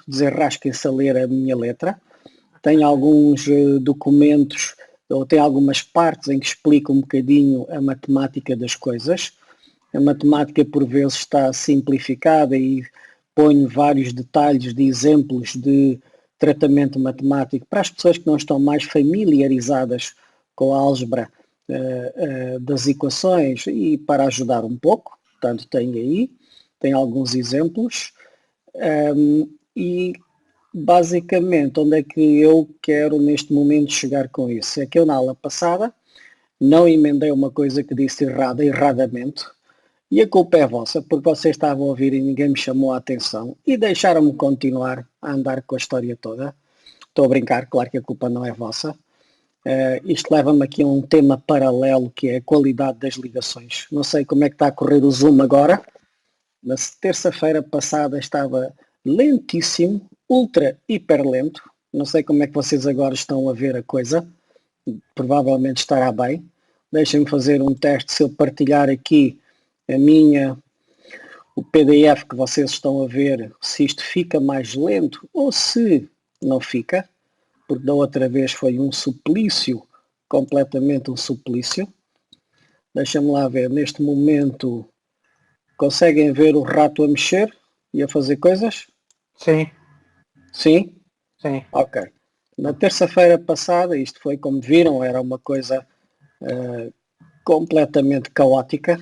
desenrasquem-se a ler a minha letra. Tem alguns documentos, ou tem algumas partes em que explico um bocadinho a matemática das coisas. A matemática por vezes está simplificada e ponho vários detalhes de exemplos de tratamento matemático para as pessoas que não estão mais familiarizadas com a álgebra das equações e para ajudar um pouco. Portanto, tem alguns exemplos. E basicamente, onde é que eu quero neste momento chegar com isso? É que eu na aula passada não emendei uma coisa que disse erradamente, e a culpa é vossa, porque vocês estavam a ouvir e ninguém me chamou a atenção e deixaram-me continuar a andar com a história toda. Estou a brincar, claro que a culpa não é vossa. Isto leva-me aqui a um tema paralelo, que é a qualidade das ligações. Não sei como é que está a correr o Zoom agora. Na terça-feira passada estava lentíssimo, ultra, hiper lento. Não sei como é que vocês agora estão a ver a coisa. Provavelmente estará bem. Deixem-me fazer um teste se eu partilhar aqui o PDF que vocês estão a ver, se isto fica mais lento ou se não fica, porque da outra vez foi um suplício, completamente um suplício. Deixem-me lá ver, neste momento conseguem ver o rato a mexer e a fazer coisas? Sim. Sim? Sim. Ok. Na terça-feira passada, isto foi como viram, era uma coisa completamente caótica.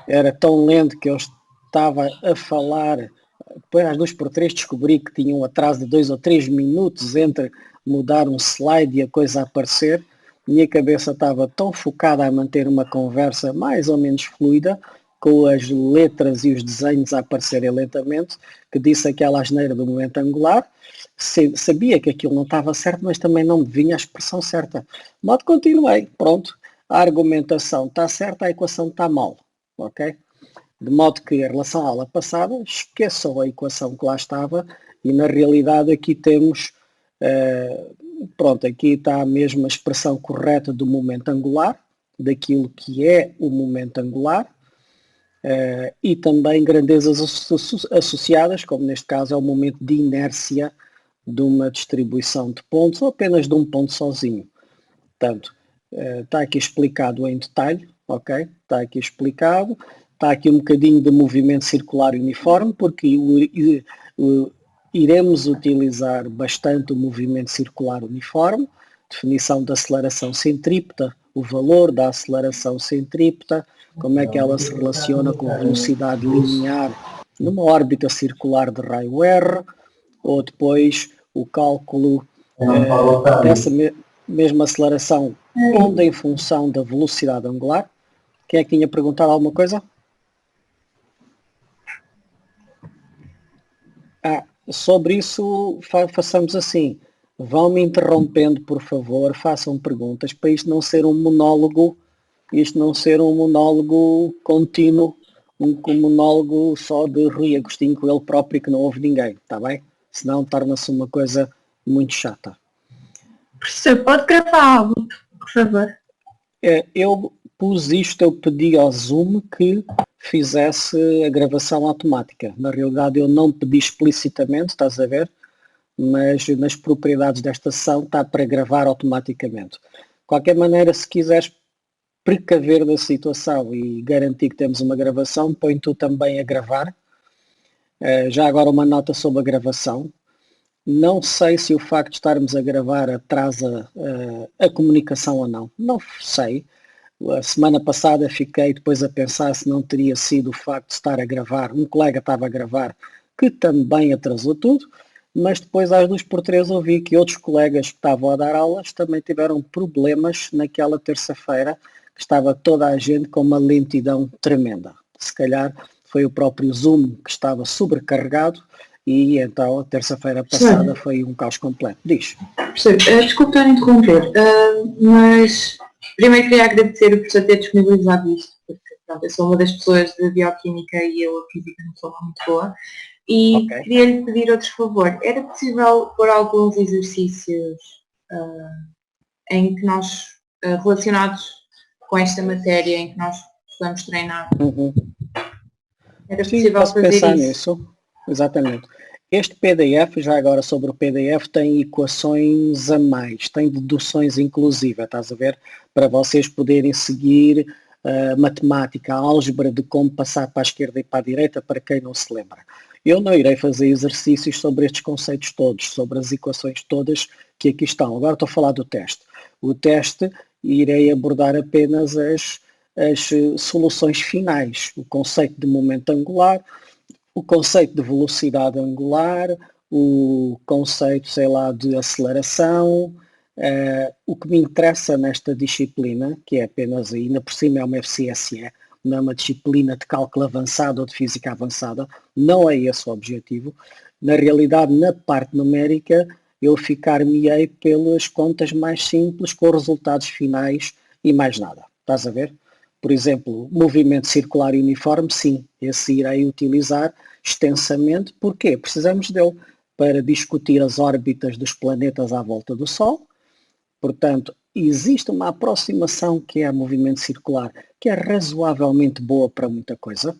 Era tão lento que eu estava a falar, depois às 2x3 descobri que tinha um atraso de 2 ou 3 minutos entre mudar um slide e a coisa aparecer. Minha cabeça estava tão focada a manter uma conversa mais ou menos fluida, com as letras e os desenhos a aparecerem lentamente, que disse aquela asneira do momento angular. Sabia que aquilo não estava certo, mas também não me vinha a expressão certa. De modo continuei, pronto. A argumentação está certa, a equação está mal. Ok? De modo que, em relação à aula passada, esqueçam a equação que lá estava e, na realidade, aqui temos, aqui está a mesma expressão correta do momento angular, daquilo que é o momento angular, e também grandezas associadas, como neste caso é o momento de inércia de uma distribuição de pontos, ou apenas de um ponto sozinho. Portanto, está aqui explicado em detalhe, ok? Está aqui explicado. Está aqui um bocadinho de movimento circular uniforme, porque iremos utilizar bastante o movimento circular uniforme, definição da aceleração centrípeta, o valor da aceleração centrípeta, como é que ela se relaciona com a velocidade linear numa órbita circular de raio R, ou depois o cálculo dessa mesma aceleração pondo em função da velocidade angular. Quem é que tinha perguntado alguma coisa? Sobre isso façamos assim. Vão-me interrompendo, por favor, façam perguntas, para isto não ser um monólogo, contínuo, um monólogo só de Rui Agostinho com ele próprio que não ouve ninguém, está bem? Senão torna-se uma coisa muito chata. Professor, pode gravar algo, por favor? Eu pedi ao Zoom que fizesse a gravação automática. Na realidade eu não pedi explicitamente, estás a ver? Mas nas propriedades desta sessão está para gravar automaticamente. De qualquer maneira, se quiseres precaver da situação e garantir que temos uma gravação, põe tu também a gravar. Já agora uma nota sobre a gravação. Não sei se o facto de estarmos a gravar atrasa a comunicação ou não. Não sei. A semana passada fiquei depois a pensar se não teria sido o facto de estar a gravar. Um colega estava a gravar que também atrasou tudo, mas depois às 2x3 ouvi que outros colegas que estavam a dar aulas também tiveram problemas naquela terça-feira, que estava toda a gente com uma lentidão tremenda. Se calhar foi o próprio Zoom que estava sobrecarregado e então a terça-feira passada foi um caos completo. Diz. Desculpe estar a interromper, mas primeiro queria agradecer o professor ter disponibilizado isto, porque pronto, eu sou uma das pessoas de bioquímica e eu a física não sou muito boa. E queria-lhe pedir outro favor. Era possível pôr alguns exercícios em que nós, relacionados com esta matéria, em que nós podemos treinar? Uhum. Era possível fazer pensar isso? Nisso. Exatamente. Este PDF, já agora sobre o PDF, tem equações a mais, tem deduções inclusive, estás a ver? Para vocês poderem seguir matemática, a álgebra de como passar para a esquerda e para a direita, para quem não se lembra. Eu não irei fazer exercícios sobre estes conceitos todos, sobre as equações todas que aqui estão. Agora estou a falar do teste. O teste irei abordar apenas as soluções finais, o conceito de momento angular, o conceito de velocidade angular, o conceito, sei lá, de aceleração. O que me interessa nesta disciplina, que é apenas, ainda por cima é uma FCSE, não é uma disciplina de cálculo avançado ou de física avançada, não é esse o objetivo. Na realidade, na parte numérica, eu ficar-me-ei pelas contas mais simples, com resultados finais e mais nada. Estás a ver? Por exemplo, movimento circular uniforme, sim, esse irei utilizar extensamente. Porquê? Precisamos dele para discutir as órbitas dos planetas à volta do Sol. Portanto, existe uma aproximação que é o movimento circular, que é razoavelmente boa para muita coisa.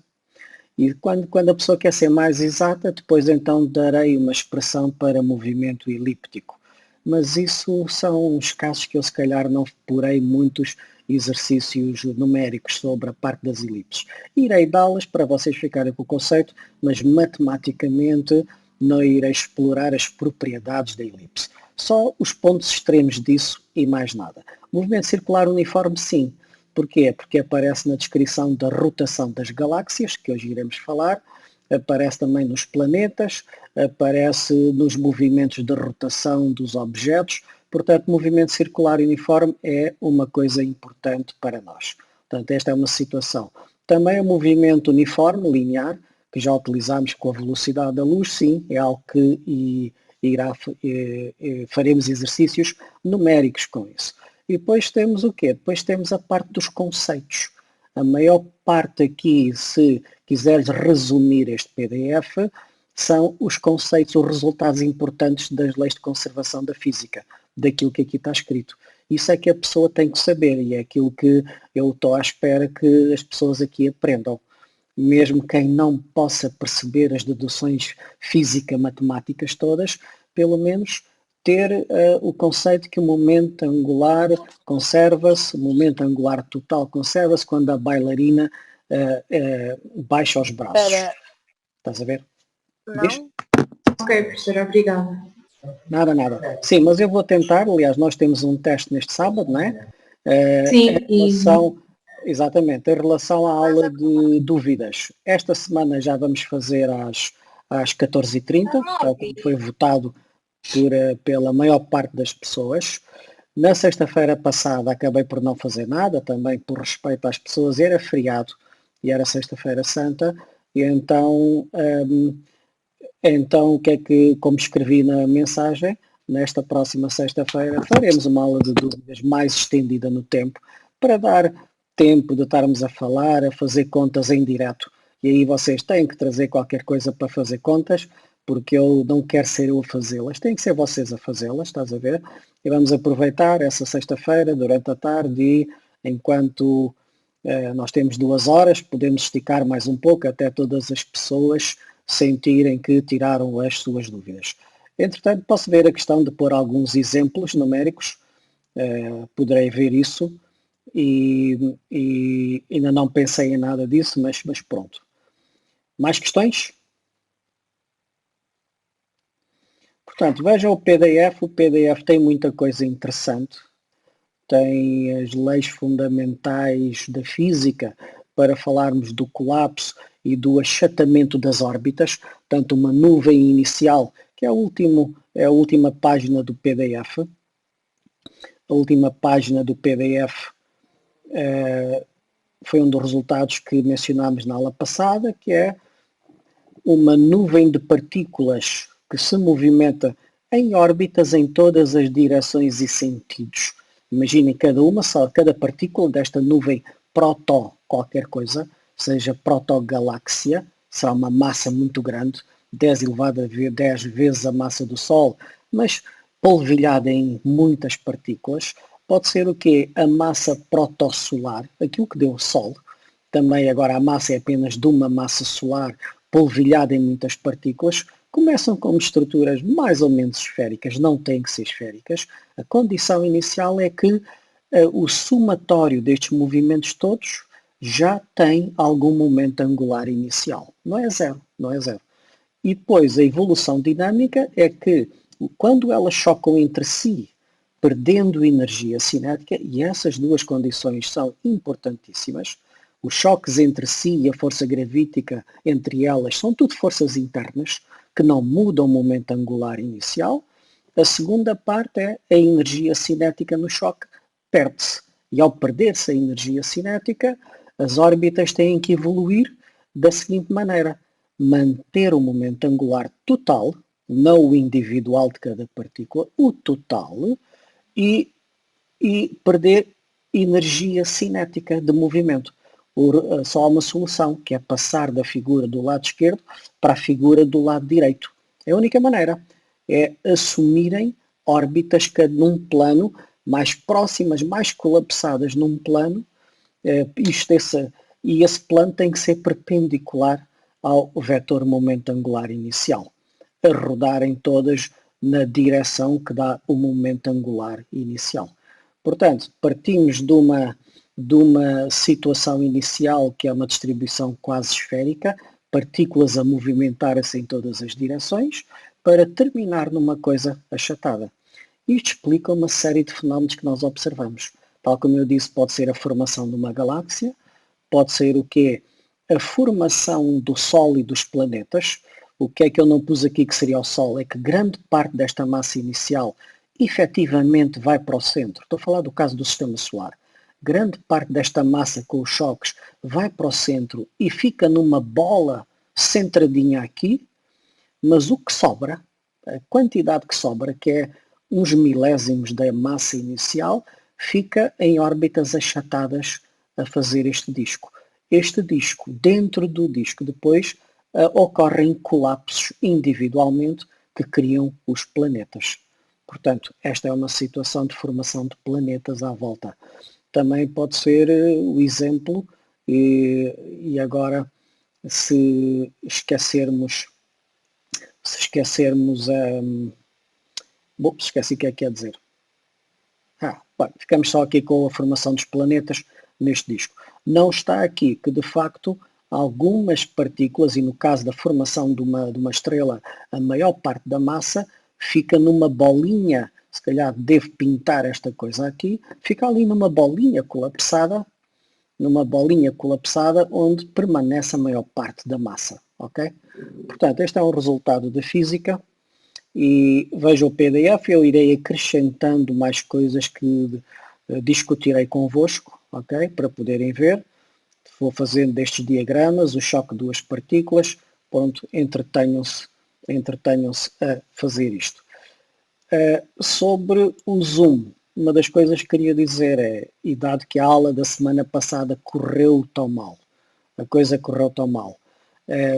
E quando a pessoa quer ser mais exata, depois então darei uma expressão para movimento elíptico. Mas isso são os casos que eu se calhar não porei muitos exercícios numéricos sobre a parte das elipses. Irei dá-las para vocês ficarem com o conceito, mas matematicamente não irei explorar as propriedades da elipse. Só os pontos extremos disso e mais nada. Movimento circular uniforme, sim. Porquê? Porque aparece na descrição da rotação das galáxias, que hoje iremos falar, aparece também nos planetas, aparece nos movimentos de rotação dos objetos. Portanto, movimento circular uniforme é uma coisa importante para nós. Portanto, esta é uma situação. Também o movimento uniforme, linear, que já utilizamos com a velocidade da luz, sim, é algo que faremos exercícios numéricos com isso. E depois temos o quê? Depois temos a parte dos conceitos. A maior parte aqui, se quiseres resumir este PDF, são os conceitos, os resultados importantes das leis de conservação da física, daquilo que aqui está escrito. Isso é que a pessoa tem que saber e é aquilo que eu estou à espera que as pessoas aqui aprendam. Mesmo quem não possa perceber as deduções física-matemáticas todas, pelo menos ter o conceito que o momento angular conserva-se, o momento angular total conserva-se quando a bailarina baixa os braços. Espera. Estás a ver? Não? Diz? Ok, professora, obrigada. Nada. Sim, mas eu vou tentar, aliás, nós temos um teste neste sábado, não é? Sim, em relação, exatamente, em relação à aula de dúvidas. Esta semana já vamos fazer às 14h30, tal como foi votado pela maior parte das pessoas. Na sexta-feira passada acabei por não fazer nada, também por respeito às pessoas, era feriado e era sexta-feira santa, e então o que é que, como escrevi na mensagem, nesta próxima sexta-feira faremos uma aula de dúvidas mais estendida no tempo, para dar tempo de estarmos a falar, a fazer contas em direto. E aí vocês têm que trazer qualquer coisa para fazer contas, porque eu não quero ser eu a fazê-las, tem que ser vocês a fazê-las, estás a ver? E vamos aproveitar essa sexta-feira, durante a tarde, e enquanto nós temos 2 horas, podemos esticar mais um pouco até todas as pessoas sentirem que tiraram as suas dúvidas. Entretanto, posso ver a questão de pôr alguns exemplos numéricos, poderei ver isso, e ainda não pensei em nada disso, mas pronto. Mais questões? Portanto, vejam o PDF tem muita coisa interessante, tem as leis fundamentais da física para falarmos do colapso e do achatamento das órbitas, tanto uma nuvem inicial, que é a última página do PDF. A última página do PDF foi um dos resultados que mencionámos na aula passada, que é uma nuvem de partículas que se movimenta em órbitas em todas as direções e sentidos. Imaginem cada partícula desta nuvem proto qualquer coisa, seja protogaláxia, será uma massa muito grande, 10 elevado a 10 vezes a massa do Sol, mas polvilhada em muitas partículas. Pode ser o quê? A massa protosolar, aquilo que deu o Sol. Também agora a massa é apenas de uma massa solar polvilhada em muitas partículas. Começam como estruturas mais ou menos esféricas, não têm que ser esféricas. A condição inicial é que o somatório destes movimentos todos já tem algum momento angular inicial. Não é zero, não é zero. E depois a evolução dinâmica é que quando elas chocam entre si, perdendo energia cinética, e essas duas condições são importantíssimas, os choques entre si e a força gravítica entre elas são tudo forças internas que não mudam o momento angular inicial. A segunda parte é a energia cinética no choque perde-se. E ao perder-se a energia cinética, as órbitas têm que evoluir da seguinte maneira: manter o momento angular total, não o individual de cada partícula, o total, e, perder energia cinética de movimento. Só há uma solução, que é passar da figura do lado esquerdo para a figura do lado direito. É a única maneira. É assumirem órbitas que num plano mais próximas, mais colapsadas num plano, e esse plano tem que ser perpendicular ao vetor momento angular inicial, a rodarem todas na direção que dá o momento angular inicial. Portanto, partimos de uma situação inicial que é uma distribuição quase esférica, partículas a movimentar-se em todas as direções, para terminar numa coisa achatada. Isto explica uma série de fenómenos que nós observamos. Tal como eu disse, pode ser a formação de uma galáxia, pode ser o quê? A formação do Sol e dos planetas. O que é que eu não pus aqui que seria o Sol? É que grande parte desta massa inicial efetivamente vai para o centro. Estou a falar do caso do Sistema Solar. Grande parte desta massa com os choques vai para o centro e fica numa bola centradinha aqui, mas o que sobra, a quantidade que sobra, que é uns milésimos da massa inicial, fica em órbitas achatadas a fazer este disco. Este disco, dentro do disco, depois ocorrem colapsos individualmente que criam os planetas. Portanto, esta é uma situação de formação de planetas à volta. Também pode ser o exemplo, e agora se esquecermos bom, esqueci o que é que quer dizer. Bom, ficamos só aqui com a formação dos planetas neste disco. Não está aqui que, de facto, algumas partículas, e no caso da formação de uma estrela, a maior parte da massa fica numa bolinha, se calhar devo pintar esta coisa aqui, fica ali numa bolinha colapsada onde permanece a maior parte da massa. Ok? Portanto, este é um resultado da física. E veja o PDF, eu irei acrescentando mais coisas que discutirei convosco, ok? Para poderem ver. Vou fazendo destes diagramas, o choque de duas partículas, pronto, entretenham-se a fazer isto. Sobre o Zoom, uma das coisas que queria dizer é, e dado que a aula da semana passada correu tão mal, a coisa correu tão mal,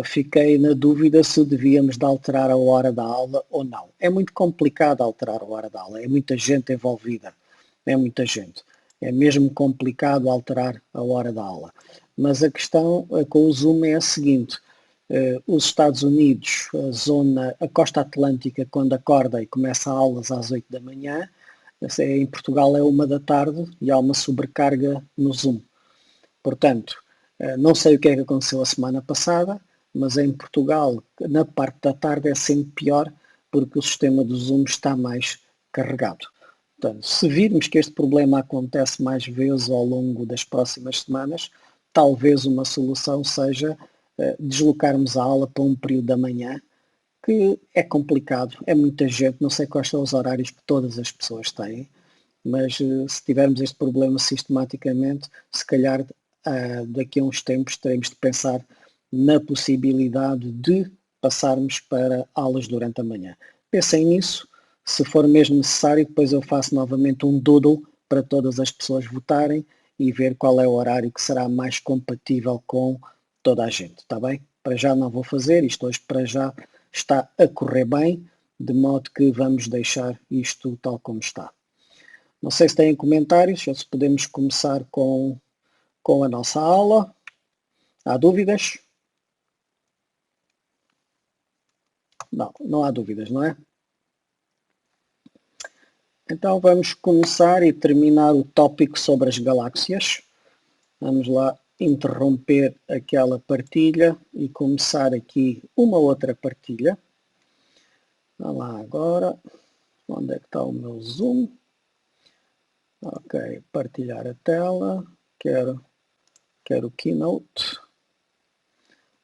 fiquei na dúvida se devíamos de alterar a hora da aula ou não. É muito complicado alterar a hora da aula, é muita gente envolvida, é muita gente. É mesmo complicado alterar a hora da aula. Mas a questão com o Zoom é a seguinte: os Estados Unidos, a costa atlântica, quando acorda e começa aulas às 8 da manhã, em Portugal é 1 da tarde e há uma sobrecarga no Zoom. Portanto, não sei o que é que aconteceu a semana passada, mas em Portugal, na parte da tarde é sempre pior porque o sistema do Zoom está mais carregado. Portanto, se virmos que este problema acontece mais vezes ao longo das próximas semanas, talvez uma solução seja deslocarmos a aula para um período da manhã, que é complicado, é muita gente, não sei quais são os horários que todas as pessoas têm, mas se tivermos este problema sistematicamente, se calhar daqui a uns tempos teremos de pensar na possibilidade de passarmos para aulas durante a manhã. Pensem nisso, se for mesmo necessário, depois eu faço novamente um doodle para todas as pessoas votarem e ver qual é o horário que será mais compatível com toda a gente, está bem? Para já não vou fazer, isto hoje para já está a correr bem, de modo que vamos deixar isto tal como está. Não sei se têm comentários, ou se podemos começar com a nossa aula. Há dúvidas? Não, não há dúvidas, não é? Então vamos começar e terminar o tópico sobre as galáxias. Vamos lá interromper aquela partilha e começar aqui uma outra partilha. Vamos lá agora. Onde é que está o meu zoom? Ok, partilhar a tela. Quero o Keynote.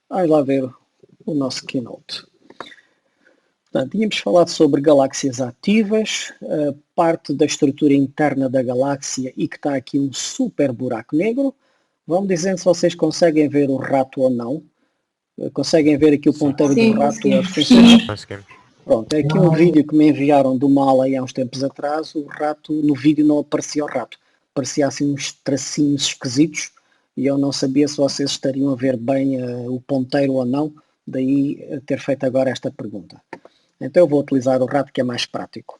Vamos lá ver o nosso Keynote. Portanto, tínhamos falado sobre galáxias ativas, parte da estrutura interna da galáxia e que está aqui um super buraco negro. Vamos dizendo se vocês conseguem ver o rato ou não. Conseguem ver aqui o ponteiro do rato a funcionar? Pronto, é aqui um vídeo que me enviaram do mal aí há uns tempos atrás. O rato, no vídeo não aparecia o rato. Aparecia assim uns tracinhos esquisitos e eu não sabia se vocês estariam a ver bem o ponteiro ou não. Daí ter feito agora esta pergunta. Então eu vou utilizar o rato que é mais prático.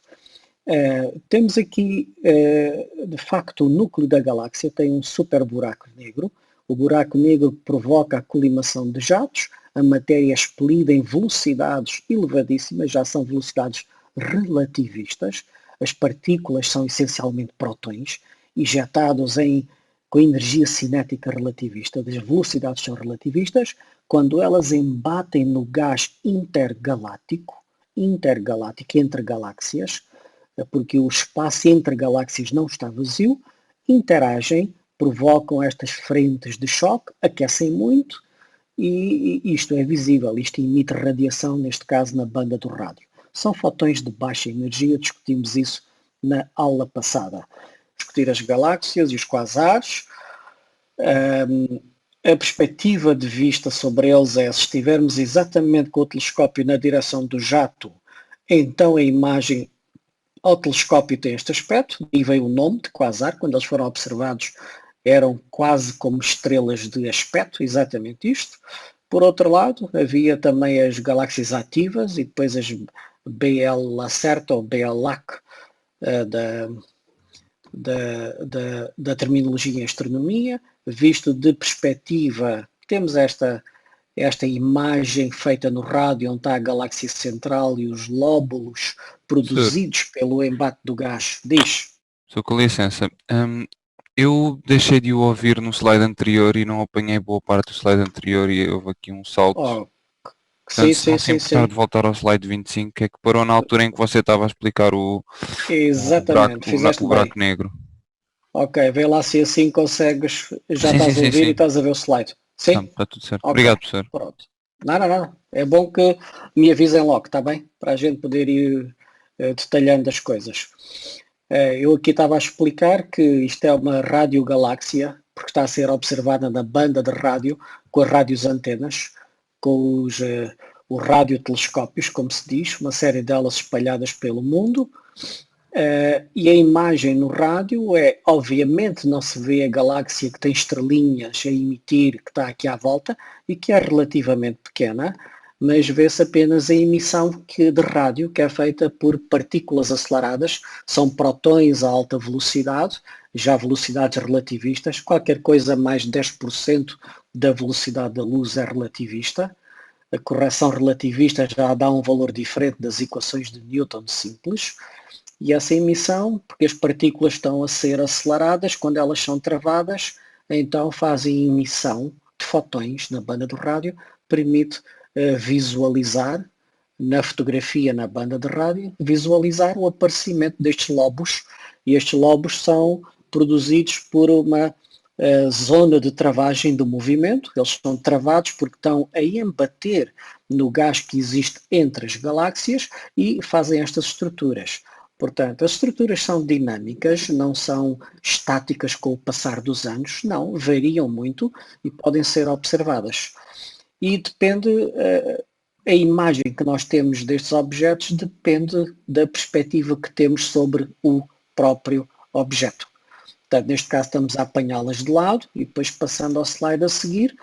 Temos aqui, de facto, o núcleo da galáxia tem um super buraco negro. O buraco negro provoca a colimação de jatos, a matéria é expelida em velocidades elevadíssimas, já são velocidades relativistas. As partículas são essencialmente prótons, injetados com energia cinética relativista. As velocidades são relativistas. Quando elas embatem no gás intergaláctico entre galáxias, porque o espaço entre galáxias não está vazio, interagem, provocam estas frentes de choque, aquecem muito e isto é visível, isto emite radiação, neste caso na banda do rádio. São fotões de baixa energia, discutimos isso na aula passada. Discutir as galáxias e os quasares. A perspectiva de vista sobre eles é, se estivermos exatamente com o telescópio na direção do jato, então a imagem ao telescópio tem este aspecto, e veio o nome de quasar, quando eles foram observados eram quase como estrelas de aspecto, exatamente isto. Por outro lado, havia também as galáxias ativas e depois as BL Lacerta ou BL Lac da terminologia em astronomia. Visto de perspectiva, temos esta imagem feita no rádio, onde está a galáxia central e os lóbulos produzidos pelo embate do gás. Diz. Só com licença. Eu deixei de o ouvir no slide anterior e não apanhei boa parte do slide anterior e houve aqui um salto. Portanto, se não se importar de voltar ao slide 25, que é que parou na altura em que você estava a explicar o buraco negro. Ok, vê lá se assim consegues, já estás a ouvir e estás a ver o slide. Sim? Está tudo certo. Okay. Obrigado, professor. Pronto. Não. É bom que me avisem logo, está bem? Para a gente poder ir detalhando as coisas. Eu aqui estava a explicar que isto é uma radiogaláxia, porque está a ser observada na banda de rádio, com as rádios antenas, com os radiotelescópios, como se diz, uma série delas espalhadas pelo mundo. E a imagem no rádio obviamente não se vê a galáxia que tem estrelinhas a emitir, que está aqui à volta, e que é relativamente pequena, mas vê-se apenas a emissão de rádio, que é feita por partículas aceleradas, são protões a alta velocidade, já velocidades relativistas, qualquer coisa mais de 10% da velocidade da luz é relativista. A correção relativista já dá um valor diferente das equações de Newton simples. E essa emissão, porque as partículas estão a ser aceleradas, quando elas são travadas, então fazem emissão de fotões na banda do rádio, permite visualizar na fotografia na banda de rádio, visualizar o aparecimento destes lobos, e estes lobos são produzidos por uma zona de travagem do movimento. Eles são travados porque estão a embater no gás que existe entre as galáxias e fazem estas estruturas. Portanto, as estruturas são dinâmicas, não são estáticas com o passar dos anos, não, variam muito e podem ser observadas. E depende, a imagem que nós temos destes objetos depende da perspectiva que temos sobre o próprio objeto. Portanto, neste caso estamos a apanhá-las de lado e depois passando ao slide a seguir,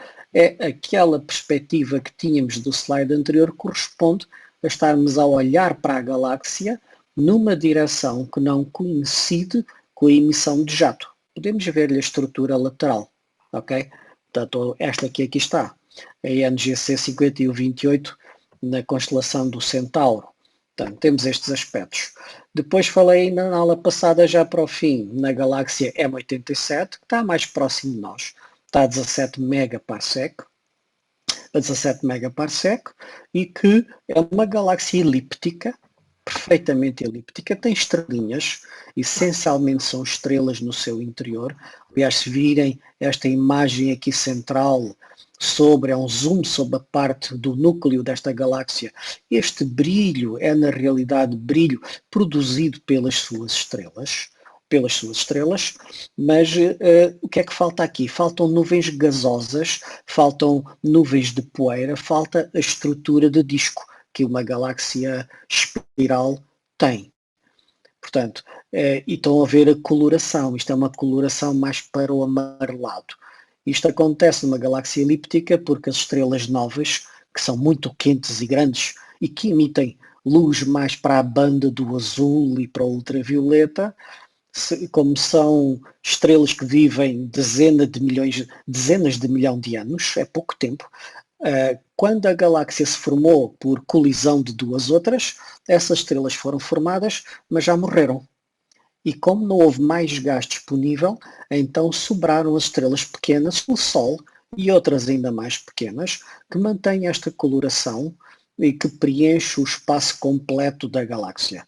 aquela perspectiva que tínhamos do slide anterior corresponde a estarmos a olhar para a galáxia numa direção que não coincide com a emissão de jato. Podemos ver-lhe a estrutura lateral, ok? Portanto, esta aqui está. A NGC 5128 na constelação do Centauro. Portanto, temos estes aspectos. Depois falei na aula passada, já para o fim, na galáxia M87, que está mais próximo de nós. Está a 17 megaparsec, e que é uma galáxia elíptica, perfeitamente elíptica, tem estrelinhas, essencialmente são estrelas no seu interior. Aliás, se virem esta imagem aqui central, é um zoom sobre a parte do núcleo desta galáxia, este brilho é na realidade brilho produzido pelas suas estrelas, mas o que é que falta aqui? Faltam nuvens gasosas, faltam nuvens de poeira, falta a estrutura de disco que uma galáxia espiral tem. Portanto, e estão a ver a coloração, isto é uma coloração mais para o amarelado. Isto acontece numa galáxia elíptica porque as estrelas novas, que são muito quentes e grandes e que emitem luz mais para a banda do azul e para o ultravioleta, como são estrelas que vivem dezenas de milhão de anos, é pouco tempo, quando a galáxia se formou por colisão de duas outras, essas estrelas foram formadas, mas já morreram. E como não houve mais gás disponível, então sobraram as estrelas pequenas, o Sol e outras ainda mais pequenas, que mantêm esta coloração e que preenche o espaço completo da galáxia.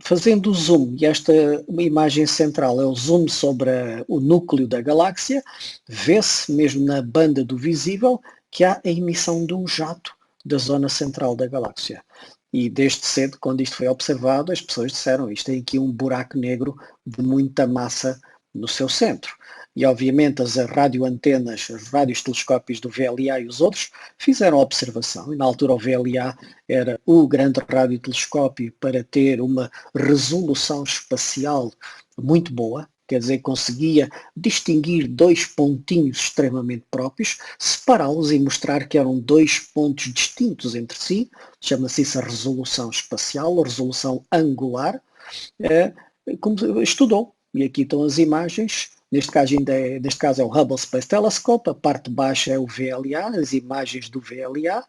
Fazendo o zoom, e esta imagem central é o zoom sobre o núcleo da galáxia, vê-se mesmo na banda do visível que há a emissão de um jato da zona central da galáxia. E desde cedo, quando isto foi observado, as pessoas disseram, isto tem aqui um buraco negro de muita massa no seu centro. E obviamente as radioantenas, os radiotelescópios do VLA e os outros fizeram a observação, e na altura o VLA era o grande radiotelescópio para ter uma resolução espacial muito boa, quer dizer, conseguia distinguir dois pontinhos extremamente próprios, separá-los e mostrar que eram dois pontos distintos entre si, chama-se isso a resolução espacial, a resolução angular, como estudou, e aqui estão as imagens, neste caso é o Hubble Space Telescope, a parte de baixo é o VLA, as imagens do VLA.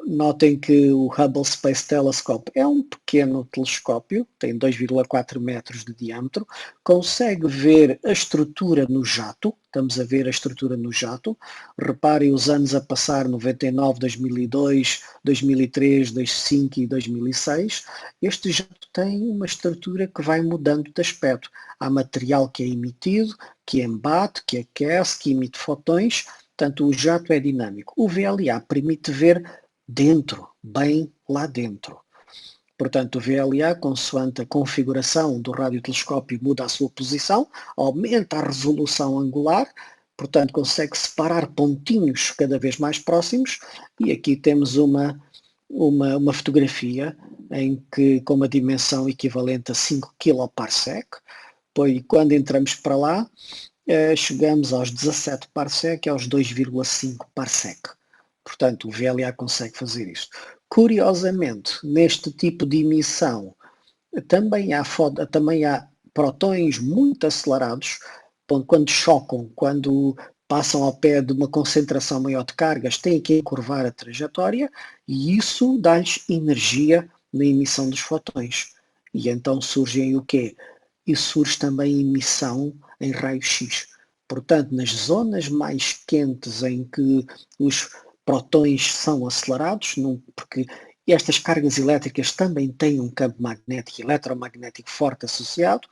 Notem que o Hubble Space Telescope é um pequeno telescópio, tem 2,4 metros de diâmetro, consegue ver a estrutura no jato, estamos a ver a estrutura no jato, reparem os anos a passar, 99, 2002, 2003, 2005 e 2006, este jato tem uma estrutura que vai mudando de aspecto, há material que é emitido, que embate, que aquece, que emite fotões. Portanto, o jato é dinâmico. O VLA permite ver dentro, bem lá dentro. Portanto, o VLA, consoante a configuração do radiotelescópio, muda a sua posição, aumenta a resolução angular, portanto, consegue separar pontinhos cada vez mais próximos, e aqui temos uma fotografia em que, com uma dimensão equivalente a 5 kPa, pois quando entramos para lá, chegamos aos 17 parsec e aos 2,5 parsec. Portanto, o VLA consegue fazer isto. Curiosamente, neste tipo de emissão, também há protões muito acelerados, quando chocam, quando passam ao pé de uma concentração maior de cargas, têm que encurvar a trajetória e isso dá-lhes energia na emissão dos fotões. E então surgem o quê? E surge também emissão em raio-x. Portanto, nas zonas mais quentes em que os protões são acelerados, porque estas cargas elétricas também têm um campo magnético e eletromagnético forte associado,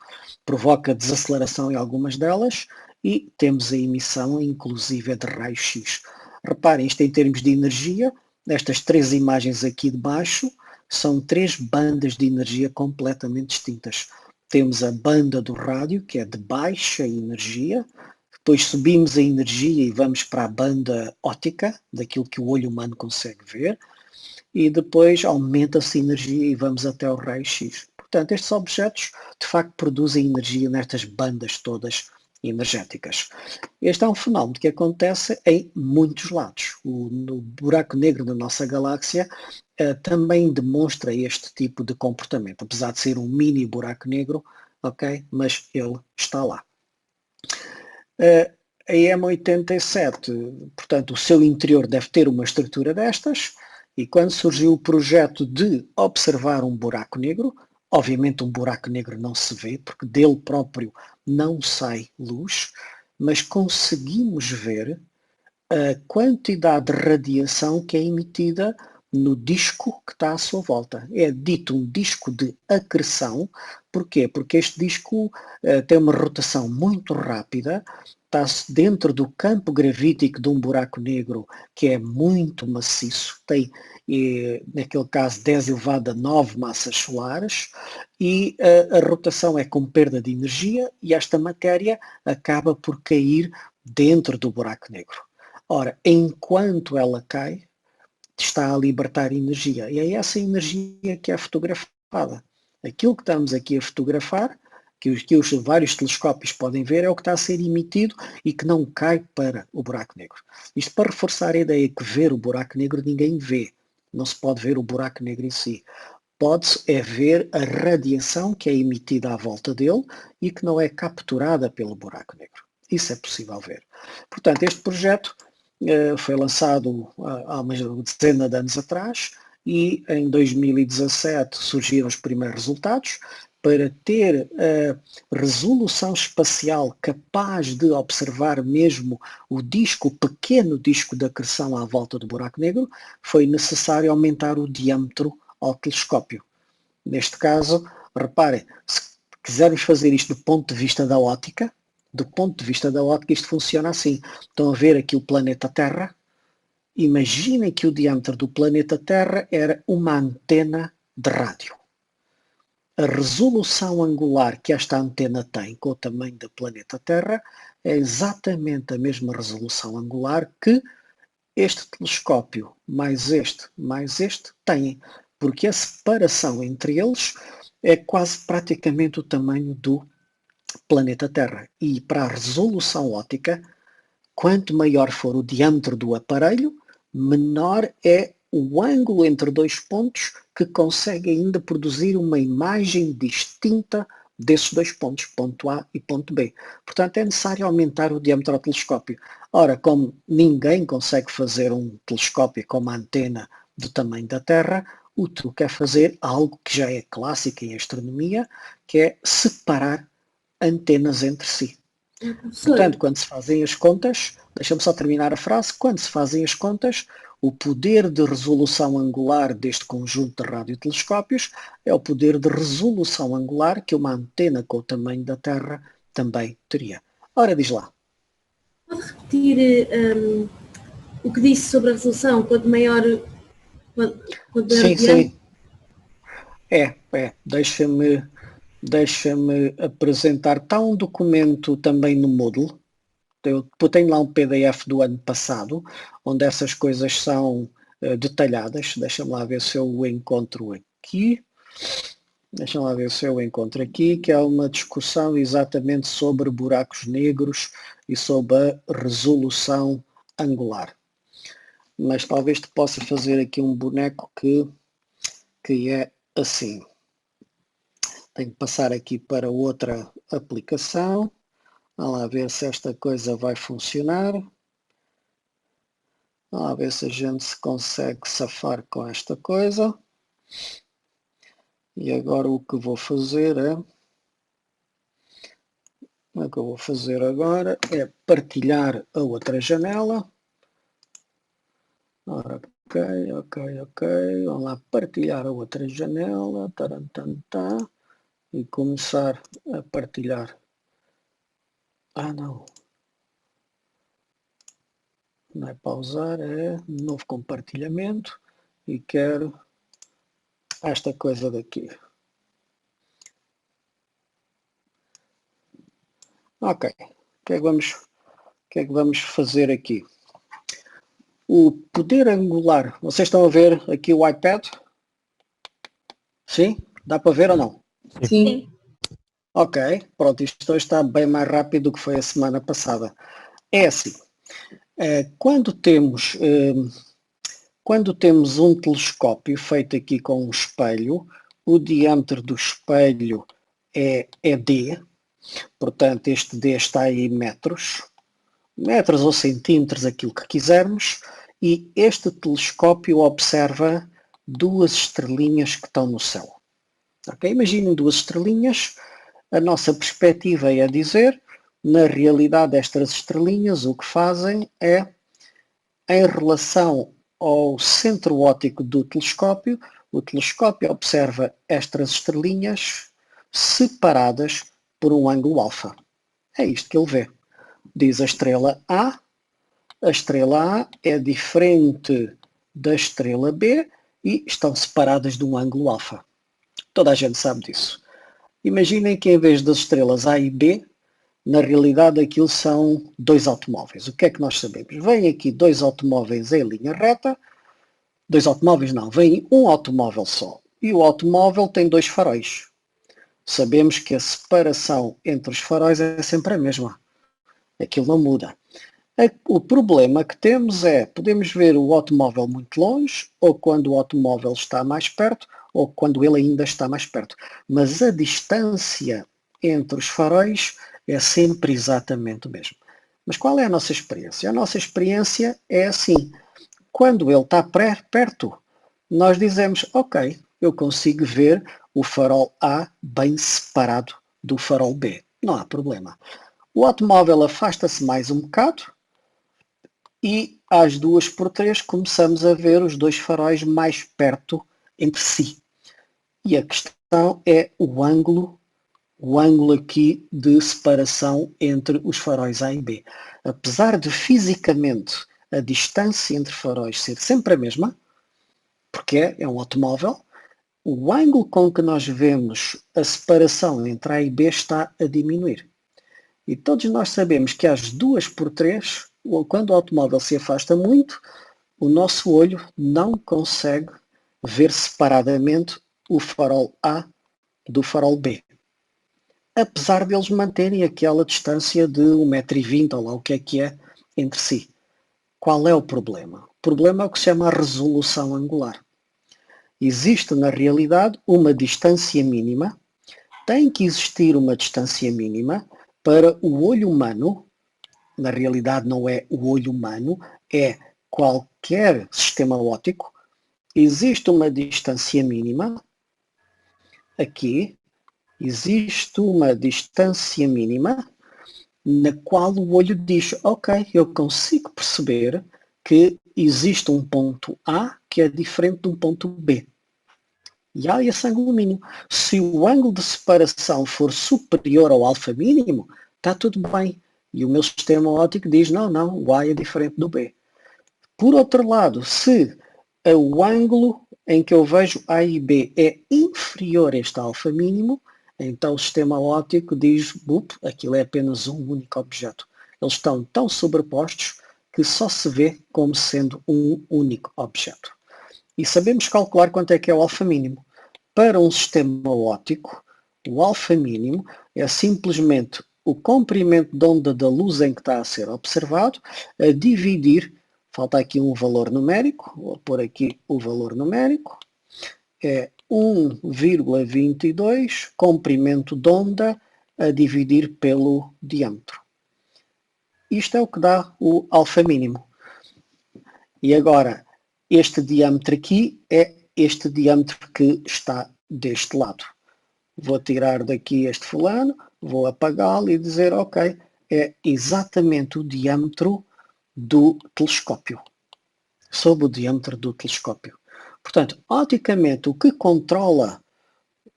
provoca desaceleração em algumas delas e temos a emissão inclusive de raio-x. Reparem, isto em termos de energia, estas três imagens aqui de baixo são três bandas de energia completamente distintas. Temos a banda do rádio, que é de baixa energia, depois subimos a energia e vamos para a banda óptica, daquilo que o olho humano consegue ver, e depois aumenta-se a energia e vamos até ao raio-x. Portanto, estes objetos, de facto, produzem energia nestas bandas todas energéticas. Este é um fenómeno que acontece em muitos lados. O buraco negro da nossa galáxia também demonstra este tipo de comportamento, apesar de ser um mini buraco negro, ok? Mas ele está lá. a M87, portanto, o seu interior deve ter uma estrutura destas, e quando surgiu o projeto de observar um buraco negro, obviamente um buraco negro não se vê, porque dele próprio não sai luz, mas conseguimos ver a quantidade de radiação que é emitida no disco que está à sua volta. É dito um disco de acreção. Porquê? Porque este disco tem uma rotação muito rápida, está dentro do campo gravítico de um buraco negro que é muito maciço, tem, naquele caso, 10 elevado a 9 massas solares, e a rotação é com perda de energia, e esta matéria acaba por cair dentro do buraco negro. Ora, enquanto ela cai, está a libertar energia. E é essa energia que é fotografada. Aquilo que estamos aqui a fotografar, que os vários telescópios podem ver, é o que está a ser emitido e que não cai para o buraco negro. Isto para reforçar a ideia que ver o buraco negro ninguém vê. Não se pode ver o buraco negro em si. Pode-se ver a radiação que é emitida à volta dele e que não é capturada pelo buraco negro. Isso é possível ver. Portanto, este projeto foi lançado há uma dezena de anos atrás, e em 2017 surgiram os primeiros resultados. Para ter resolução espacial capaz de observar mesmo o disco, o pequeno disco de acreção à volta do buraco negro, foi necessário aumentar o diâmetro ao telescópio. Neste caso, reparem, se quisermos fazer isto do ponto de vista da ótica, isto funciona assim. Estão a ver aqui o planeta Terra? Imaginem que o diâmetro do planeta Terra era uma antena de rádio. A resolução angular que esta antena tem com o tamanho do planeta Terra é exatamente a mesma resolução angular que este telescópio mais este têm, porque a separação entre eles é quase praticamente o tamanho do planeta Terra. E para a resolução óptica, quanto maior for o diâmetro do aparelho, menor é o ângulo entre dois pontos que consegue ainda produzir uma imagem distinta desses dois pontos, ponto A e ponto B. Portanto, é necessário aumentar o diâmetro ao telescópio. Ora, como ninguém consegue fazer um telescópio com uma antena do tamanho da Terra, o truque é fazer algo que já é clássico em astronomia, que é separar antenas entre si. Portanto, quando se fazem as contas, deixa-me só terminar a frase, quando se fazem as contas, o poder de resolução angular deste conjunto de radiotelescópios é o poder de resolução angular que uma antena com o tamanho da Terra também teria. Ora, diz lá. Pode repetir o que disse sobre a resolução? Quanto maior... Sim. Deixa-me apresentar. Está um documento também no Moodle. Eu tenho lá um PDF do ano passado, onde essas coisas são detalhadas. Deixa-me lá ver se eu o encontro aqui. Que é uma discussão exatamente sobre buracos negros e sobre a resolução angular. Mas talvez te possa fazer aqui um boneco que é assim. Tenho que passar aqui para outra aplicação. Vamos lá ver se esta coisa vai funcionar. Vamos lá ver se a gente se consegue safar com esta coisa. E agora o que vou fazer é... O que eu vou fazer agora é partilhar a outra janela. Ora, ok. Vamos lá partilhar a outra janela. Tarantantá. E começar a partilhar. Não. Não é pausar, é novo compartilhamento. E quero esta coisa daqui. Ok. O que é que vamos fazer aqui? O poder angular. Vocês estão a ver aqui o iPad? Sim? Dá para ver ou não? Sim. Ok, pronto, isto hoje está bem mais rápido do que foi a semana passada. É assim, quando temos um telescópio feito aqui com um espelho, o diâmetro do espelho é D, portanto este D está aí em metros, metros ou centímetros, aquilo que quisermos, e este telescópio observa duas estrelinhas que estão no céu. Okay? Imaginem duas estrelinhas, a nossa perspectiva é a dizer, na realidade estas estrelinhas o que fazem é, em relação ao centro óptico do telescópio, o telescópio observa estas estrelinhas separadas por um ângulo alfa. É isto que ele vê. Diz a estrela A é diferente da estrela B e estão separadas de um ângulo alfa. Toda a gente sabe disso. Imaginem que em vez das estrelas A e B, na realidade aquilo são dois automóveis. O que é que nós sabemos? Vêm aqui dois automóveis em linha reta, dois automóveis não, vem um automóvel só. E o automóvel tem dois faróis. Sabemos que a separação entre os faróis é sempre a mesma. Aquilo não muda. O problema que temos é, podemos ver o automóvel muito longe, ou quando o automóvel está mais perto, ou quando ele ainda está mais perto. Mas a distância entre os faróis é sempre exatamente o mesmo. Mas qual é a nossa experiência? A nossa experiência é assim, quando ele está perto, nós dizemos, ok, eu consigo ver o farol A bem separado do farol B. Não há problema. O automóvel afasta-se mais um bocado e às 2x3 começamos a ver os dois faróis mais perto entre si. E a questão é o ângulo aqui de separação entre os faróis A e B. Apesar de fisicamente a distância entre faróis ser sempre a mesma, porque é um automóvel, o ângulo com que nós vemos a separação entre A e B está a diminuir. E todos nós sabemos que às 2x3, ou quando o automóvel se afasta muito, o nosso olho não consegue ver separadamente o farol A do farol B. Apesar deles manterem aquela distância de 1,20 m, ou lá o que é, entre si. Qual é o problema? O problema é o que se chama a resolução angular. Existe, na realidade, uma distância mínima, tem que existir uma distância mínima para o olho humano, na realidade não é o olho humano, é qualquer sistema óptico, existe uma distância mínima, aqui, existe uma distância mínima na qual o olho diz, ok, eu consigo perceber que existe um ponto A que é diferente de um ponto B. E há esse ângulo mínimo. Se o ângulo de separação for superior ao alfa mínimo, está tudo bem. E o meu sistema óptico diz, não, o A é diferente do B. Por outro lado, se o ângulo em que eu vejo A e B é inferior a este alfa mínimo, então o sistema óptico diz, aquilo é apenas um único objeto. Eles estão tão sobrepostos que só se vê como sendo um único objeto. E sabemos calcular quanto é que é o alfa mínimo. Para um sistema óptico, o alfa mínimo é simplesmente o comprimento de onda da luz em que está a ser observado, a dividir, falta aqui um valor numérico, vou pôr aqui o valor numérico, é 1,22 comprimento de onda a dividir pelo diâmetro. Isto é o que dá o alfa mínimo. E agora, este diâmetro aqui é este diâmetro que está deste lado. Vou tirar daqui este fulano, vou apagá-lo e dizer, ok, é exatamente o diâmetro do telescópio, sob o diâmetro do telescópio. Portanto, opticamente, o que controla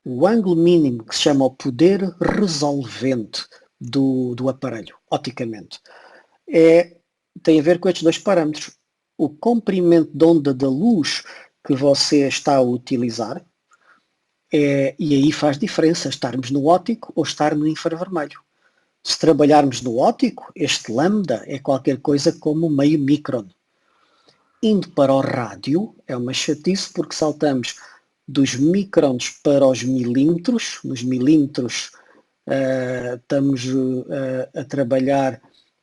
o ângulo mínimo, que se chama o poder resolvente do aparelho, opticamente, tem a ver com estes dois parâmetros. O comprimento de onda da luz que você está a utilizar, e aí faz diferença estarmos no óptico ou estar no infravermelho. Se trabalharmos no óptico, este lambda é qualquer coisa como meio micron. Indo para o rádio, é uma chatice porque saltamos dos microns para os milímetros. Nos milímetros estamos a trabalhar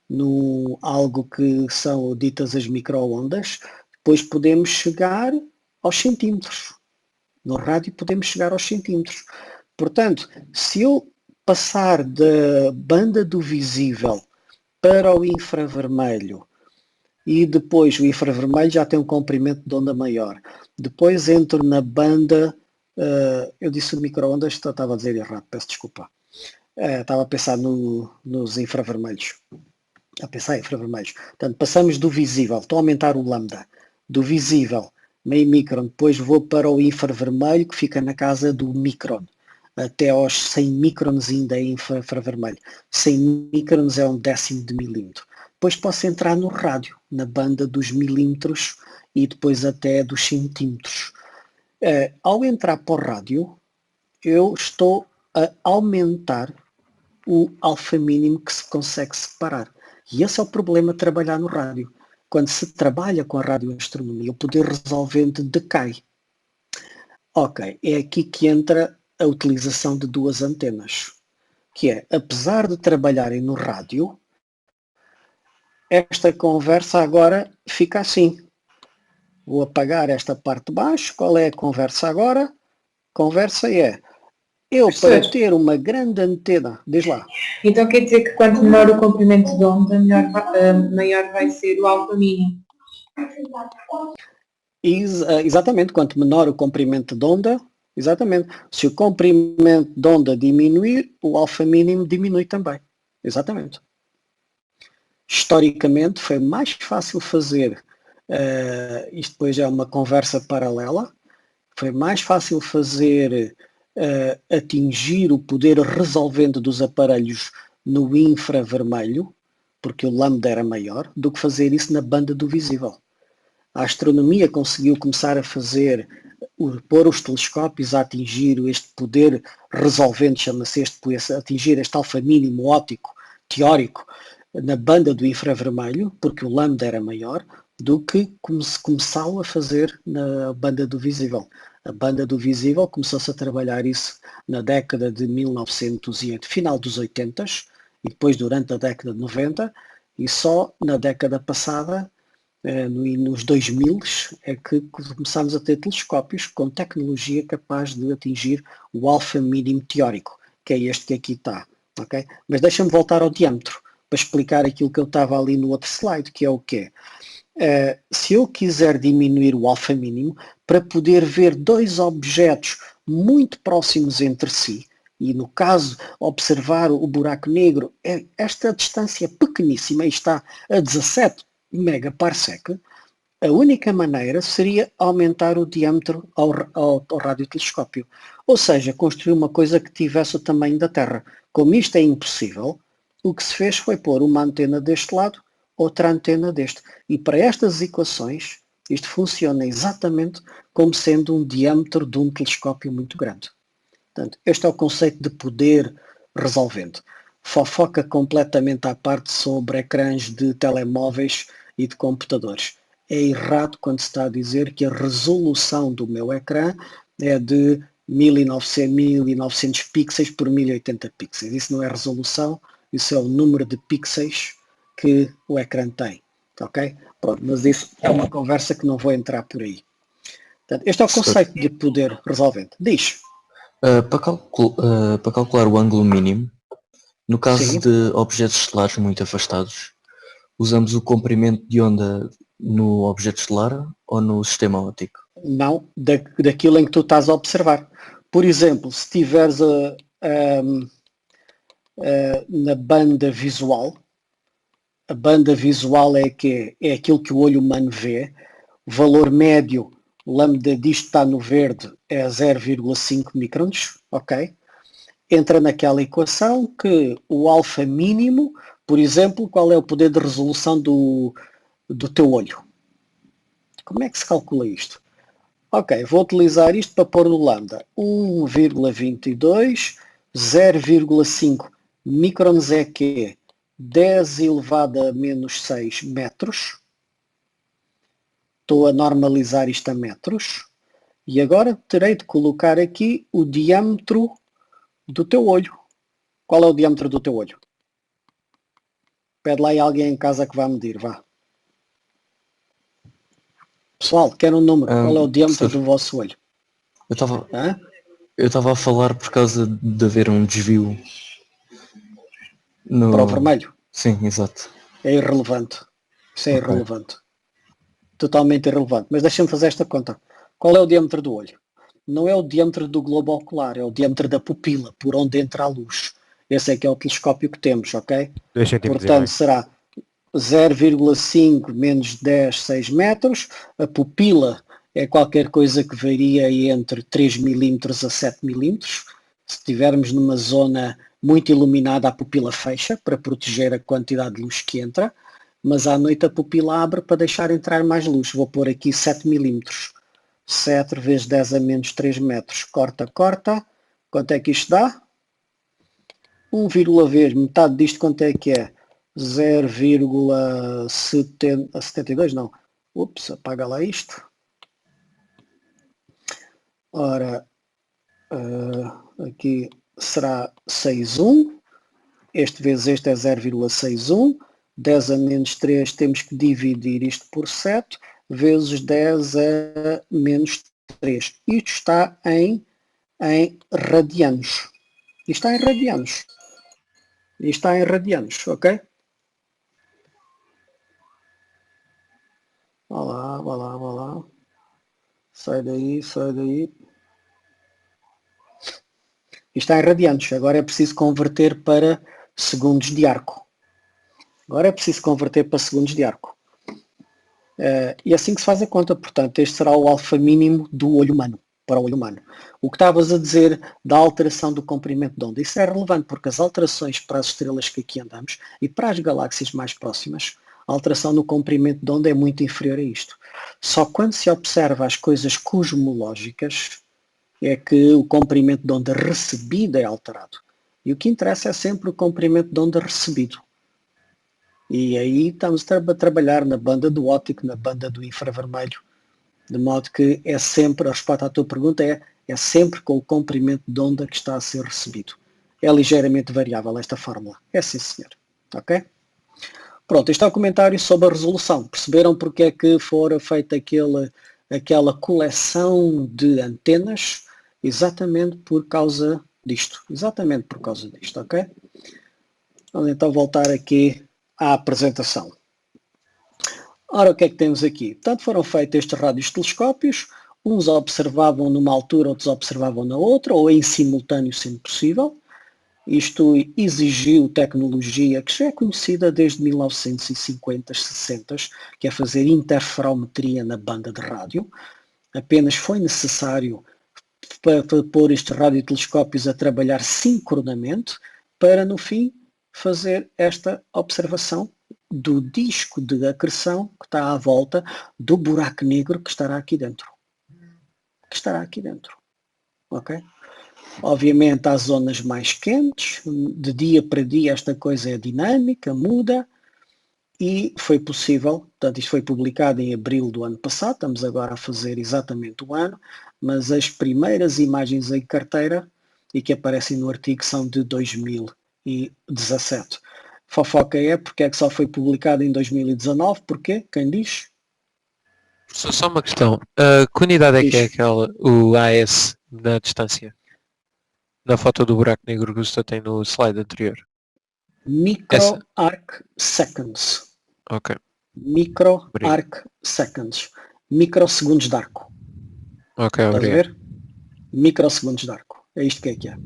no algo que são ditas as microondas. Depois podemos chegar aos centímetros. No rádio podemos chegar aos centímetros. Portanto, se eu passar da banda do visível para o infravermelho e depois o infravermelho já tem um comprimento de onda maior. Depois entro na banda, eu disse micro-ondas, estava a dizer errado, peço desculpa. Estava a pensar nos infravermelhos. A pensar em infravermelhos. Portanto, passamos do visível, estou a aumentar o lambda, do visível, meio micron, depois vou para o infravermelho, que fica na casa do micron, até aos 100 microns ainda é infravermelho. 100 microns é um décimo de milímetro. Depois posso entrar no rádio, na banda dos milímetros e depois até dos centímetros. Ao entrar para o rádio, eu estou a aumentar o alfa mínimo que se consegue separar. E esse é o problema de trabalhar no rádio. Quando se trabalha com a radioastronomia, o poder resolvente decai. Ok, é aqui que entra a utilização de duas antenas, que é, apesar de trabalharem no rádio, esta conversa agora fica assim. Vou apagar esta parte de baixo. Qual é a conversa agora? Conversa é, eu para ter uma grande antena, diz lá. Então quer dizer que quanto menor o comprimento de onda, maior vai ser o alfa mínimo. Exatamente, quanto menor o comprimento de onda, exatamente. Se o comprimento de onda diminuir, o alfa mínimo diminui também. Exatamente. Historicamente foi mais fácil fazer, isto depois é uma conversa paralela, foi mais fácil fazer atingir o poder resolvente dos aparelhos no infravermelho, porque o lambda era maior, do que fazer isso na banda do visível. A astronomia conseguiu começar a fazer, pôr os telescópios a atingir este poder resolvente, chama-se atingir este alfa mínimo óptico teórico na banda do infravermelho, porque o lambda era maior, do que começou a fazer na banda do visível. A banda do visível começou-se a trabalhar isso na década de 1980, final dos 80 e depois durante a década de 90, e só na década passada, nos 2000, é que começámos a ter telescópios com tecnologia capaz de atingir o alfa mínimo teórico, que é este que aqui está. Okay? Mas deixa-me voltar ao diâmetro, para explicar aquilo que eu estava ali no outro slide, que é o quê? Se eu quiser diminuir o alfa mínimo, para poder ver dois objetos muito próximos entre si, e no caso observar o buraco negro, esta distância pequeníssima, está a 17 megaparsec, a única maneira seria aumentar o diâmetro ao radiotelescópio. Ou seja, construir uma coisa que tivesse o tamanho da Terra. Como isto é impossível, o que se fez foi pôr uma antena deste lado, outra antena deste. E para estas equações, isto funciona exatamente como sendo um diâmetro de um telescópio muito grande. Portanto, este é o conceito de poder resolvente. Fofoca completamente à parte sobre ecrãs de telemóveis e de computadores. É errado quando se está a dizer que a resolução do meu ecrã é de 1900 pixels por 1080 pixels. Isso não é resolução, isso é o número de pixels que o ecrã tem. Ok? Pronto, mas isso é uma conversa que não vou entrar por aí. Portanto, este é o conceito de poder resolvente. Diz. Para calcular o ângulo mínimo, no caso Sim. de objetos estelares muito afastados, usamos o comprimento de onda no objeto estelar ou no sistema óptico? Não, daquilo em que tu estás a observar. Por exemplo, se estiveres na banda visual, a banda visual é aquilo que o olho humano vê, o valor médio, lambda disto está no verde, é 0,5 microns, ok? Entra naquela equação que o alfa mínimo, por exemplo, qual é o poder de resolução do teu olho? Como é que se calcula isto? Ok, vou utilizar isto para pôr no lambda. 1,22, 0,5 microns é que 10 elevado a menos 6 metros. Estou a normalizar isto a metros. E agora terei de colocar aqui o diâmetro do teu olho. Qual é o diâmetro do teu olho? Pede lá aí alguém em casa que vá medir, vá. Pessoal, quero um número. Qual é o diâmetro do vosso olho? Eu estava a falar por causa de haver um desvio para o vermelho. Sim, exato. É irrelevante. Isso é irrelevante. Totalmente irrelevante. Mas deixa-me fazer esta conta. Qual é o diâmetro do olho? Não é o diâmetro do globo ocular, é o diâmetro da pupila, por onde entra a luz. Esse é que é o telescópio que temos, ok? 2 centímetros Portanto, será 0,5 menos 10, 6 metros. A pupila é qualquer coisa que varia entre 3 milímetros a 7 milímetros. Se estivermos numa zona muito iluminada, a pupila fecha para proteger a quantidade de luz que entra, mas à noite a pupila abre para deixar entrar mais luz. Vou pôr aqui 7 milímetros. 7 vezes 10 a menos 3 metros. Corta, corta. Quanto é que isto dá? 1, vezes metade disto quanto é que é? 0,72, não. Ups, apaga lá isto. Ora, aqui será 6,1. Este vezes este é 0,61. 10 a menos 3 temos que dividir isto por 7, vezes 10 a menos 3. Isto está em radianos. Isto está em radianos. Isto está em radianos, ok? Vá lá, vá lá, vá lá. Sai daí, sai daí. Isto está em radianos. Agora é preciso converter para segundos de arco. Agora é preciso converter para segundos de arco. E é assim que se faz a conta. Portanto, este será o alfa mínimo do olho humano, para o olho humano. O que estavas a dizer da alteração do comprimento de onda, isso é relevante porque as alterações para as estrelas que aqui andamos e para as galáxias mais próximas, a alteração no comprimento de onda é muito inferior a isto. Só quando se observa as coisas cosmológicas é que o comprimento de onda recebido é alterado. E o que interessa é sempre o comprimento de onda recebido. E aí estamos a trabalhar na banda do óptico, na banda do infravermelho, de modo que é sempre, a resposta à tua pergunta é sempre com o comprimento de onda que está a ser recebido. É ligeiramente variável esta fórmula. É sim, senhor. Ok? Pronto, este é o comentário sobre a resolução. Perceberam porque é que fora feita aquela coleção de antenas? Exatamente por causa disto. Exatamente por causa disto, ok? Vamos então voltar aqui à apresentação. Ora, o que é que temos aqui? Portanto, foram feitos estes radiotelescópios, uns observavam numa altura, outros observavam na outra, ou em simultâneo, sendo possível. Isto exigiu tecnologia que já é conhecida desde 1950, 60, que é fazer interferometria na banda de rádio. Apenas foi necessário para pôr estes radiotelescópios a trabalhar sincronamente para, no fim, fazer esta observação do disco de acreção que está à volta do buraco negro que estará aqui dentro. Que estará aqui dentro. Ok? Obviamente há zonas mais quentes, de dia para dia esta coisa é dinâmica, muda, e foi possível, portanto isto foi publicado em abril do ano passado, estamos agora a fazer exatamente o ano, mas as primeiras imagens em carteira e que aparecem no artigo são de 2017. Fofoca é porque é que só foi publicado em 2019, porquê? Quem diz? Só uma questão. Que unidade é que é aquela, o AS na distância? Na foto do buraco negro que o senhor tem no slide anterior. Micro-arc seconds. Ok. Micro-arc seconds. Microsegundos de arco. Ok, Estás obrigado. a ver? Microsegundos de arco. É isto que é que é.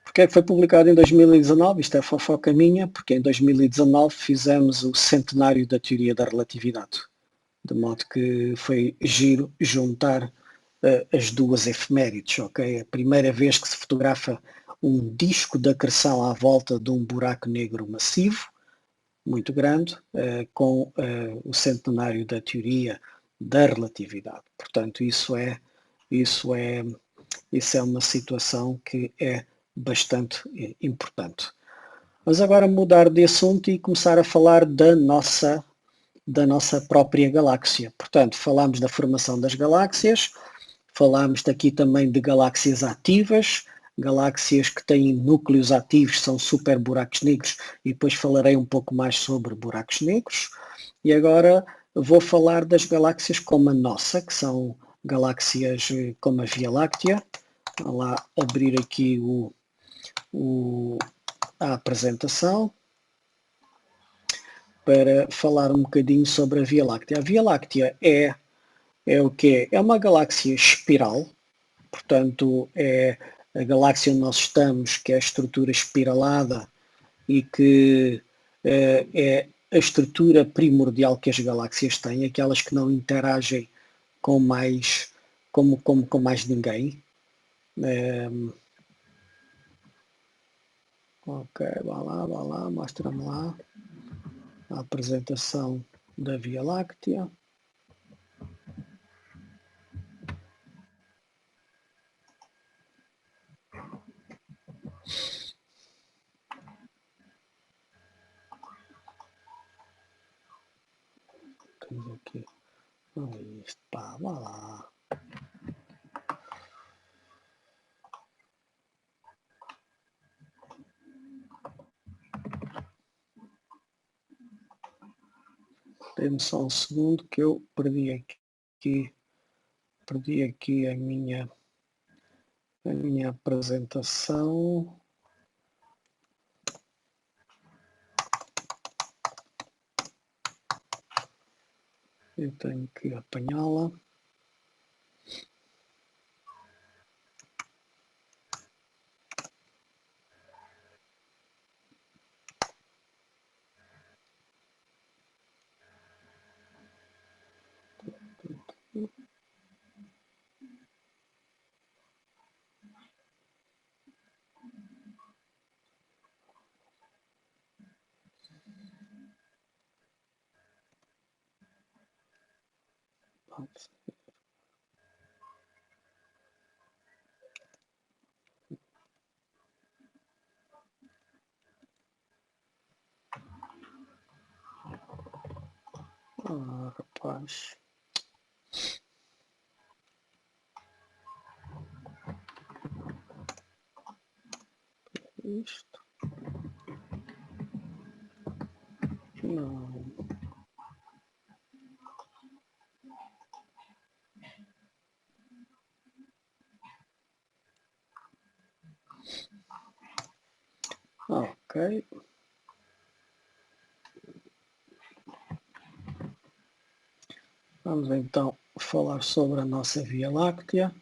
Porque é que foi publicado em 2019? Isto é fofoca minha, porque em 2019 fizemos o centenário da teoria da relatividade. De modo que foi giro juntar as duas efemérides, ok? A primeira vez que se fotografa um disco de acreção à volta de um buraco negro massivo, muito grande, com o centenário da teoria da relatividade. Portanto, isso é uma situação que é bastante importante. Mas agora mudar de assunto e começar a falar da nossa própria galáxia. Portanto, falámos da formação das galáxias, falámos daqui também de galáxias ativas, galáxias que têm núcleos ativos, são super buracos negros, e depois falarei um pouco mais sobre buracos negros. E agora vou falar das galáxias como a nossa, que são galáxias como a Via Láctea. Vou lá abrir aqui à apresentação para falar um bocadinho sobre a Via Láctea. A Via Láctea é o quê? É uma galáxia espiral, portanto é a galáxia onde nós estamos, que é a estrutura espiralada e que é a estrutura primordial que as galáxias têm, aquelas que não interagem com mais, com mais ninguém. Ok, vá lá, mostra-me lá a apresentação da Via Láctea. Temos aqui. Olha isto, pá, vá lá. Dê-me só um segundo que eu perdi aqui a minha apresentação. Eu tenho que apanhá-la. Ah, rapaz. Isto. Não. Ok. Vamos então falar sobre a nossa Via Láctea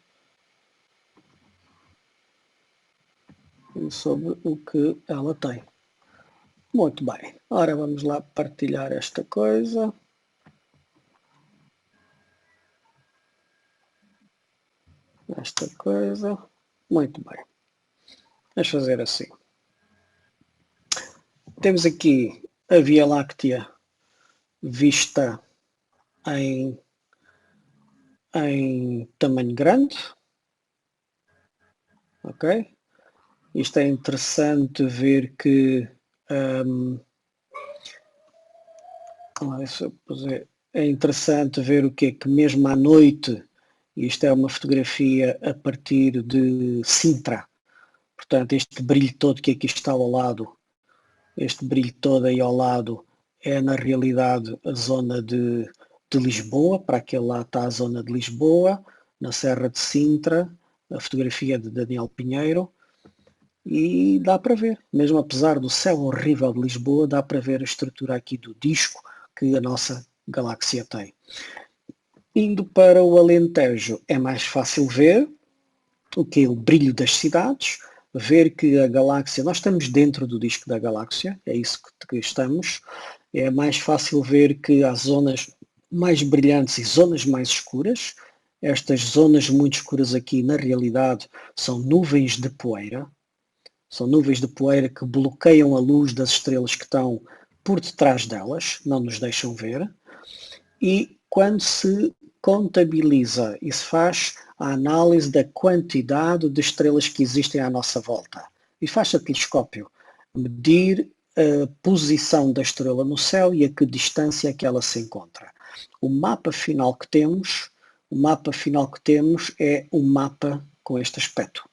e sobre o que ela tem. Muito bem. Ora, vamos lá partilhar esta coisa. Esta coisa. Muito bem. Vamos fazer assim. Temos aqui a Via Láctea vista em tamanho grande. Ok? Isto é interessante ver que é interessante ver o que mesmo à noite, isto é uma fotografia a partir de Sintra, portanto este brilho todo que aqui está ao lado, este brilho todo aí ao lado é na realidade a zona de Lisboa, para aquele lá está a zona de Lisboa, na Serra de Sintra, a fotografia de Daniel Pinheiro, e dá para ver, mesmo apesar do céu horrível de Lisboa, dá para ver a estrutura aqui do disco que a nossa galáxia tem. Indo para o Alentejo é mais fácil ver o que é o brilho das cidades, ver que a galáxia, nós estamos dentro do disco da galáxia, é isso que estamos, é mais fácil ver que há zonas mais brilhantes e zonas mais escuras. Estas zonas muito escuras aqui, na realidade, são nuvens de poeira. São nuvens de poeira que bloqueiam a luz das estrelas que estão por detrás delas, não nos deixam ver. E quando se contabiliza e se faz a análise da quantidade de estrelas que existem à nossa volta, e faz a telescópio medir a posição da estrela no céu e a que distância é que ela se encontra. O mapa final que temos é um mapa com este aspecto.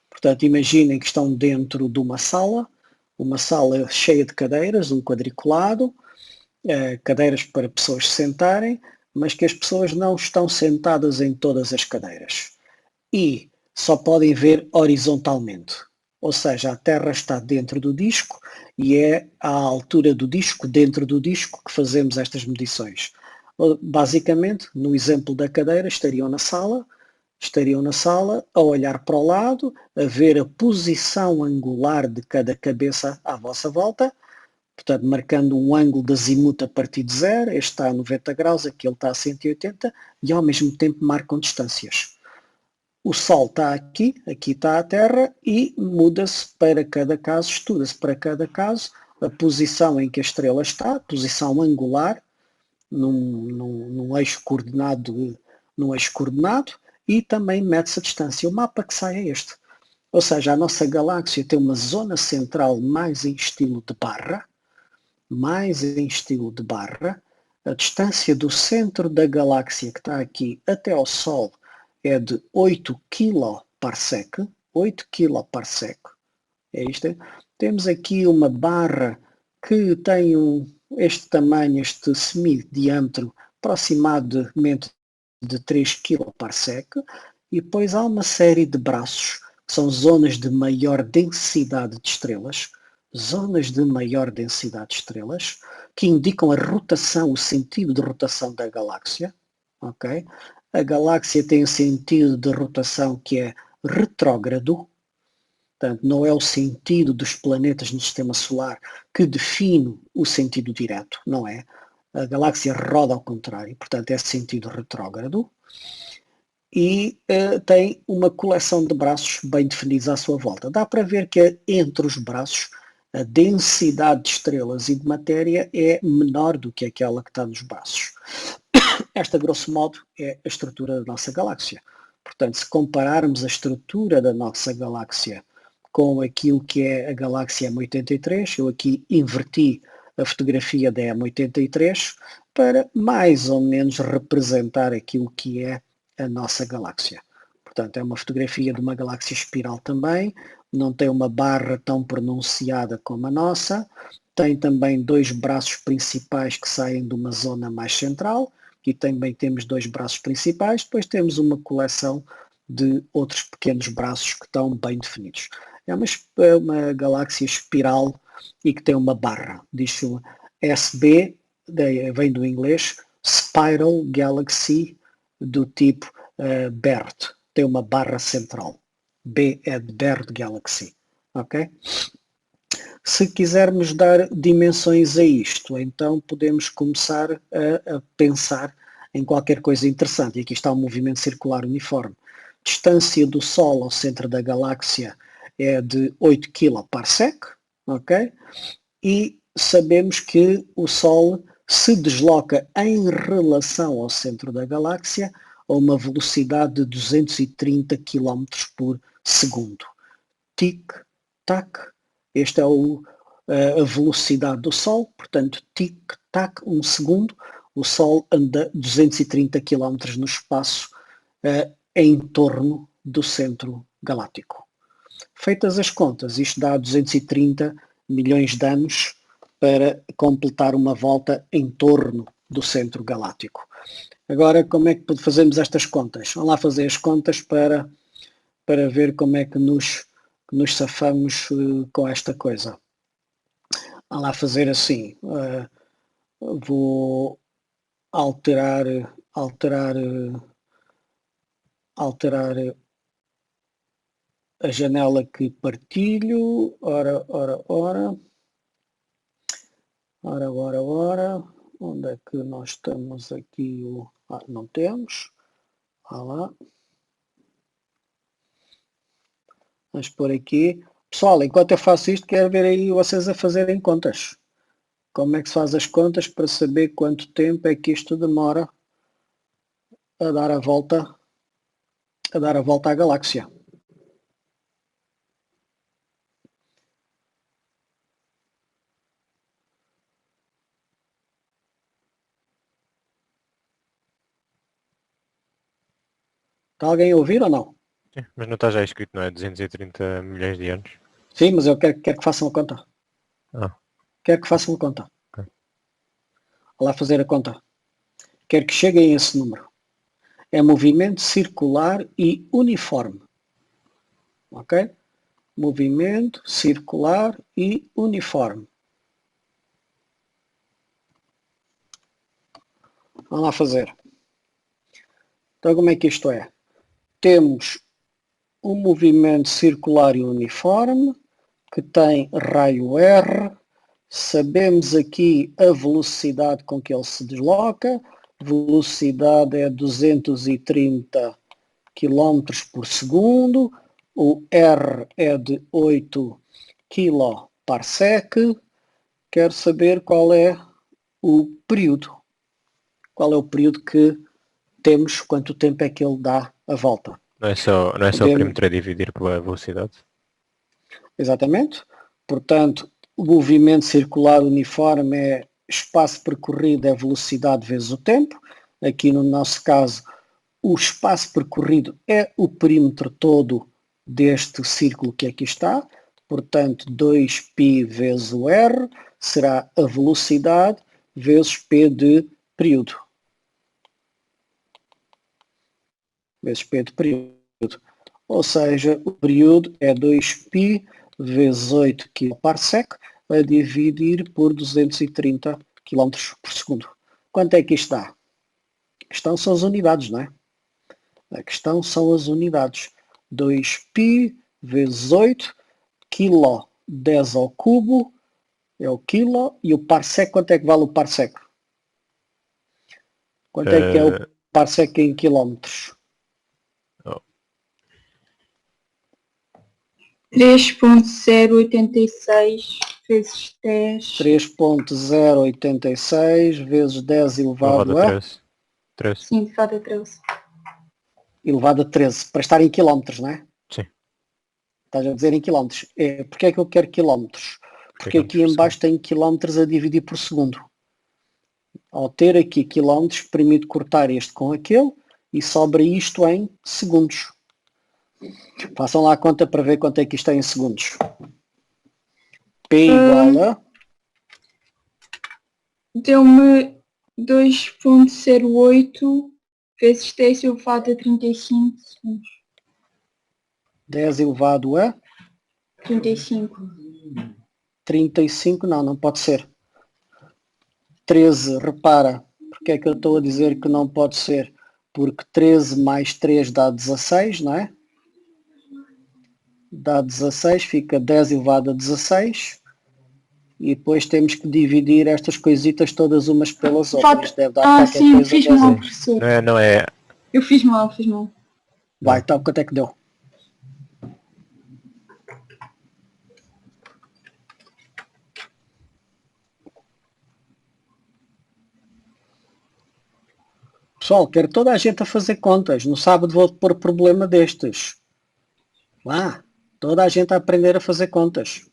Portanto, imaginem que estão dentro de uma sala cheia de cadeiras, um quadriculado, cadeiras para pessoas se sentarem, mas que as pessoas não estão sentadas em todas as cadeiras. E só podem ver horizontalmente. Ou seja, a Terra está dentro do disco e é à altura do disco, dentro do disco, que fazemos estas medições. Basicamente, no exemplo da cadeira, estariam na sala a olhar para o lado, a ver a posição angular de cada cabeça à vossa volta, portanto, marcando um ângulo de azimuth a partir de 0, este está a 90 graus, aquele está a 180, e ao mesmo tempo marcam distâncias. O Sol está aqui está a Terra, e muda-se para cada caso, estuda-se para cada caso a posição em que a estrela está, a posição angular, num eixo coordenado, e também mede-se a distância. O mapa que sai é este. Ou seja, a nossa galáxia tem uma zona central mais em estilo de barra, a distância do centro da galáxia, que está aqui, até ao Sol, é de 8 kParsec, é isto. Temos aqui uma barra que tem este tamanho, este semi-diâmetro, aproximadamente de 3 kParsec, e depois há uma série de braços, que são zonas de maior densidade de estrelas, que indicam a rotação, o sentido de rotação da galáxia. Okay? A galáxia tem um sentido de rotação que é retrógrado, portanto, não é o sentido dos planetas no sistema solar que define o sentido direto, não é? A galáxia roda ao contrário, portanto é sentido retrógrado, e tem uma coleção de braços bem definidos à sua volta. Dá para ver que entre os braços a densidade de estrelas e de matéria é menor do que aquela que está nos braços. Esta, grosso modo, é a estrutura da nossa galáxia. Portanto, se compararmos a estrutura da nossa galáxia com aquilo que é a galáxia M83, eu aqui inverti a fotografia da M83 para mais ou menos representar aquilo que é a nossa galáxia. Portanto, é uma fotografia de uma galáxia espiral também, não tem uma barra tão pronunciada como a nossa, tem também dois braços principais que saem de uma zona mais central, e também temos dois braços principais, depois temos uma coleção de outros pequenos braços que estão bem definidos. É uma galáxia espiral e que tem uma barra, diz-se SB, vem do inglês, Spiral Galaxy, do tipo BERT, tem uma barra central. B é de BERT Galaxy, ok? Se quisermos dar dimensões a isto, então podemos começar a pensar em qualquer coisa interessante. E aqui está o movimento circular uniforme. Distância do Sol ao centro da galáxia é de 8 kParsec, ok? E sabemos que o Sol se desloca em relação ao centro da galáxia a uma velocidade de 230 km por segundo. Tic-tac, esta é a velocidade do Sol, portanto, tic-tac, um segundo, o Sol anda 230 km no espaço em torno do centro galáctico. Feitas as contas, isto dá 230 milhões de anos para completar uma volta em torno do centro galáctico. Agora, como é que fazemos estas contas? Vamos lá fazer as contas para ver como é que nos safamos com esta coisa. Vamos lá fazer assim. Vou alterar a janela que partilho. Ora. Onde é que nós estamos aqui? Não temos. Lá. Vamos por aqui. Pessoal, enquanto eu faço isto, quero ver aí vocês a fazerem contas. Como é que se faz as contas para saber quanto tempo é que isto demora a dar a volta à galáxia. Está alguém a ouvir ou não? Sim, mas não está já escrito, não é? 230 milhões de anos. Sim, mas eu quero que façam a conta. Quero que façam a conta. Okay. Vou lá fazer a conta. Quero que cheguem a esse número. É movimento circular e uniforme. Ok? movimento circular e uniforme. Vamos lá fazer. Então como é que isto é? Temos um movimento circular e uniforme que tem raio R. Sabemos aqui a velocidade com que ele se desloca. Velocidade é 230 km por segundo. O R é de 8 km/sec. Quero saber qual é o período. Qual é o período que temos, quanto tempo é que ele dá a volta. Não é só o perímetro a dividir pela velocidade? Exatamente. Portanto, o movimento circular uniforme é espaço percorrido é velocidade vezes o tempo. Aqui no nosso caso, o espaço percorrido é o perímetro todo deste círculo que aqui está. Portanto, 2π vezes o R será a velocidade vezes P de período. Vezes P de período. Ou seja, o período é 2π vezes 8 km/sec a dividir por 230 km por segundo. Quanto é que isto dá? A questão são as unidades, não é? A questão são as unidades. 2π vezes 8, quilo 10 ao cubo, é o quilo, e o parsec, quanto é que vale o parsec? Quanto é que é o parsec em quilómetros? 3.086 vezes 10. 3.086 vezes 10 elevado a 13. Sim, elevado a 13. Elevado a 13, para estar em quilómetros, não é? Sim. Estás a dizer em quilómetros. Porque é que eu quero quilómetros? Porque aqui em baixo tem quilómetros a dividir por segundo. Ao ter aqui quilómetros, permite cortar este com aquele e sobra isto em segundos. Façam lá a conta para ver quanto é que isto é em segundos. P igual a... Deu-me 2.08 vezes 10 elevado a 35 segundos. 10 elevado a... 35. 35, não pode ser. 13, repara, porque é que eu estou a dizer que não pode ser? Porque 13 mais 3 dá 16, não é? Dá 16, fica 10 elevado a 16. E depois temos que dividir estas coisitas todas umas pelas outras. Deve dar qualquer sim, coisa. fiz mal, professor. Não é. Eu fiz mal. Vai, então quanto é que deu? Pessoal, quero toda a gente a fazer contas. No sábado vou pôr problema destes. Lá, toda a gente a aprender a fazer contas.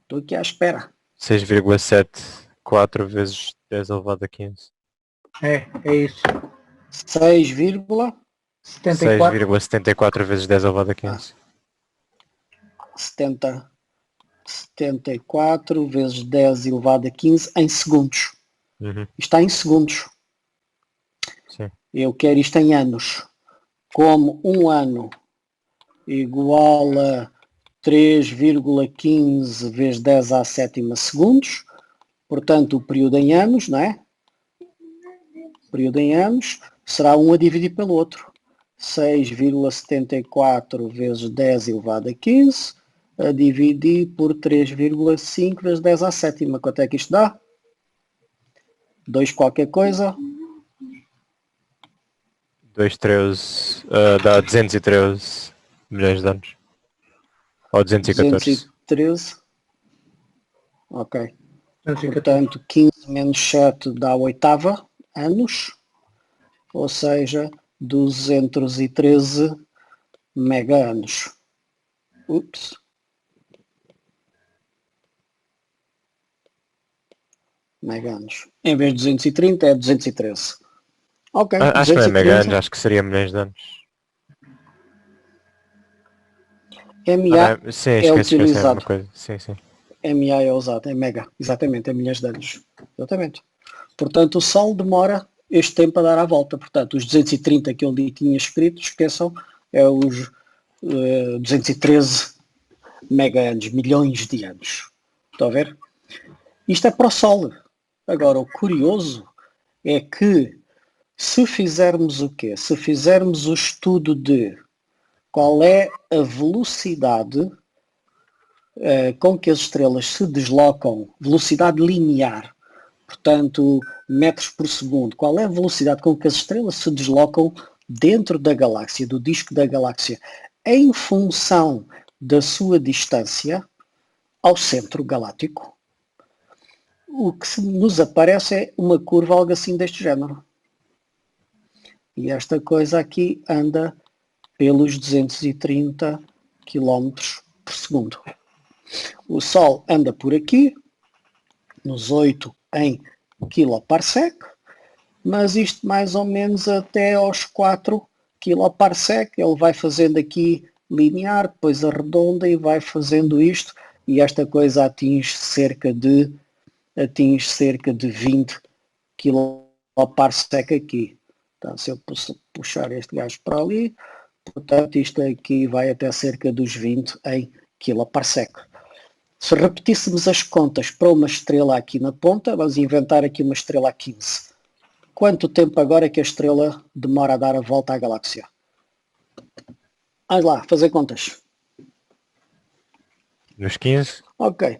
Estou aqui à espera. 6,74 vezes 10 elevado a 15. É isso. 6,74 6,74 vezes 10 elevado a 15. 74 vezes 10 elevado a 15 em segundos. Está em segundos. Sim. Eu quero isto em anos. Como um ano igual a 3,15 vezes 10 à sétima segundos. Portanto, o período em anos, não é? O período em anos será um a dividir pelo outro. 6,74 vezes 10 elevado a 15 a dividir por 3,5 vezes 10 à sétima. Quanto é que isto dá? 2 qualquer coisa. 2,13 dá 213 milhões de anos. Ou 214. 213. Ok. Portanto, 15 menos 7 dá oitava anos. Ou seja, 213 mega anos. Ups. Mega anos. Em vez de 230 é 213. Ok. Acho que não é 213. mega anos, acho que seria milhões de anos. MA sim, é esqueci utilizado. alguma coisa. Sim. MA é usado, é mega. Exatamente, é milhas de anos. Exatamente. Portanto, o Sol demora este tempo a dar a volta. Portanto, os 230 que eu ali tinha escrito, esqueçam, é os 213 mega anos, milhões de anos. Estão a ver? Isto é para o Sol. Agora, o curioso é que se fizermos o quê? Se fizermos o estudo de qual é a velocidade com que as estrelas se deslocam, velocidade linear, portanto, metros por segundo, qual é a velocidade com que as estrelas se deslocam dentro da galáxia, do disco da galáxia, em função da sua distância ao centro galáctico, o que nos aparece é uma curva algo assim deste género. E esta coisa aqui anda pelos 230 km por segundo. O Sol anda por aqui, nos 8 em kiloparsec, mas isto mais ou menos até aos 4 kiloparsec. Ele vai fazendo aqui linear, depois arredonda e vai fazendo isto, e esta coisa atinge cerca de 20 kiloparsec aqui. Então, se eu puxar este gajo para ali, portanto isto aqui vai até cerca dos 20 em kiloparsec. Se repetíssemos as contas para uma estrela aqui na ponta, vamos inventar aqui uma estrela a 15. Quanto tempo agora é que a estrela demora a dar a volta à galáxia? Vamos lá, fazer contas. Nos 15? Ok.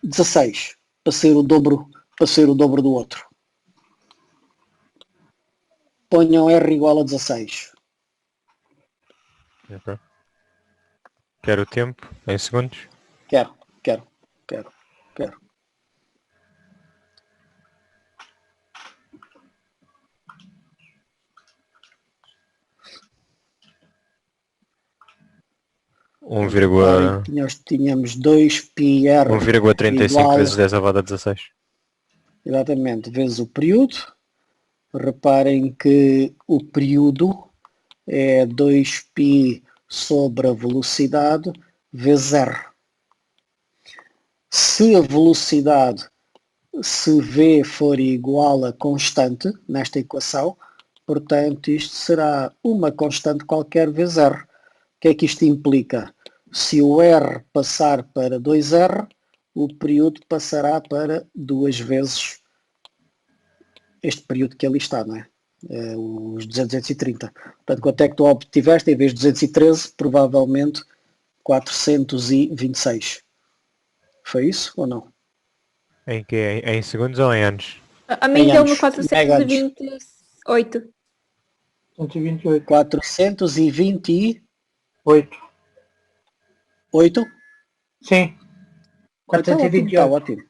16, para ser o dobro do outro. Ponham R igual a 16. Ok. Quero o tempo em segundos? Quero. Nós tínhamos 2πr 1,35 vezes 10 elevado a 16. Exatamente, vezes o período. Reparem que o período é 2π sobre a velocidade vezes r. Se a velocidade, se v for igual a constante nesta equação, portanto isto será uma constante qualquer vezes r. O que é que isto implica? Se o r passar para 2r, o período passará para 2 vezes este período que ali está, não é? Os 230. Portanto, quanto é que tu obtiveste? Em vez de 213, provavelmente 426. Foi isso ou não? Em que? Em segundos ou em anos? A mim deu-me 428. 128. 428? 8? Sim. 428. Está ótimo.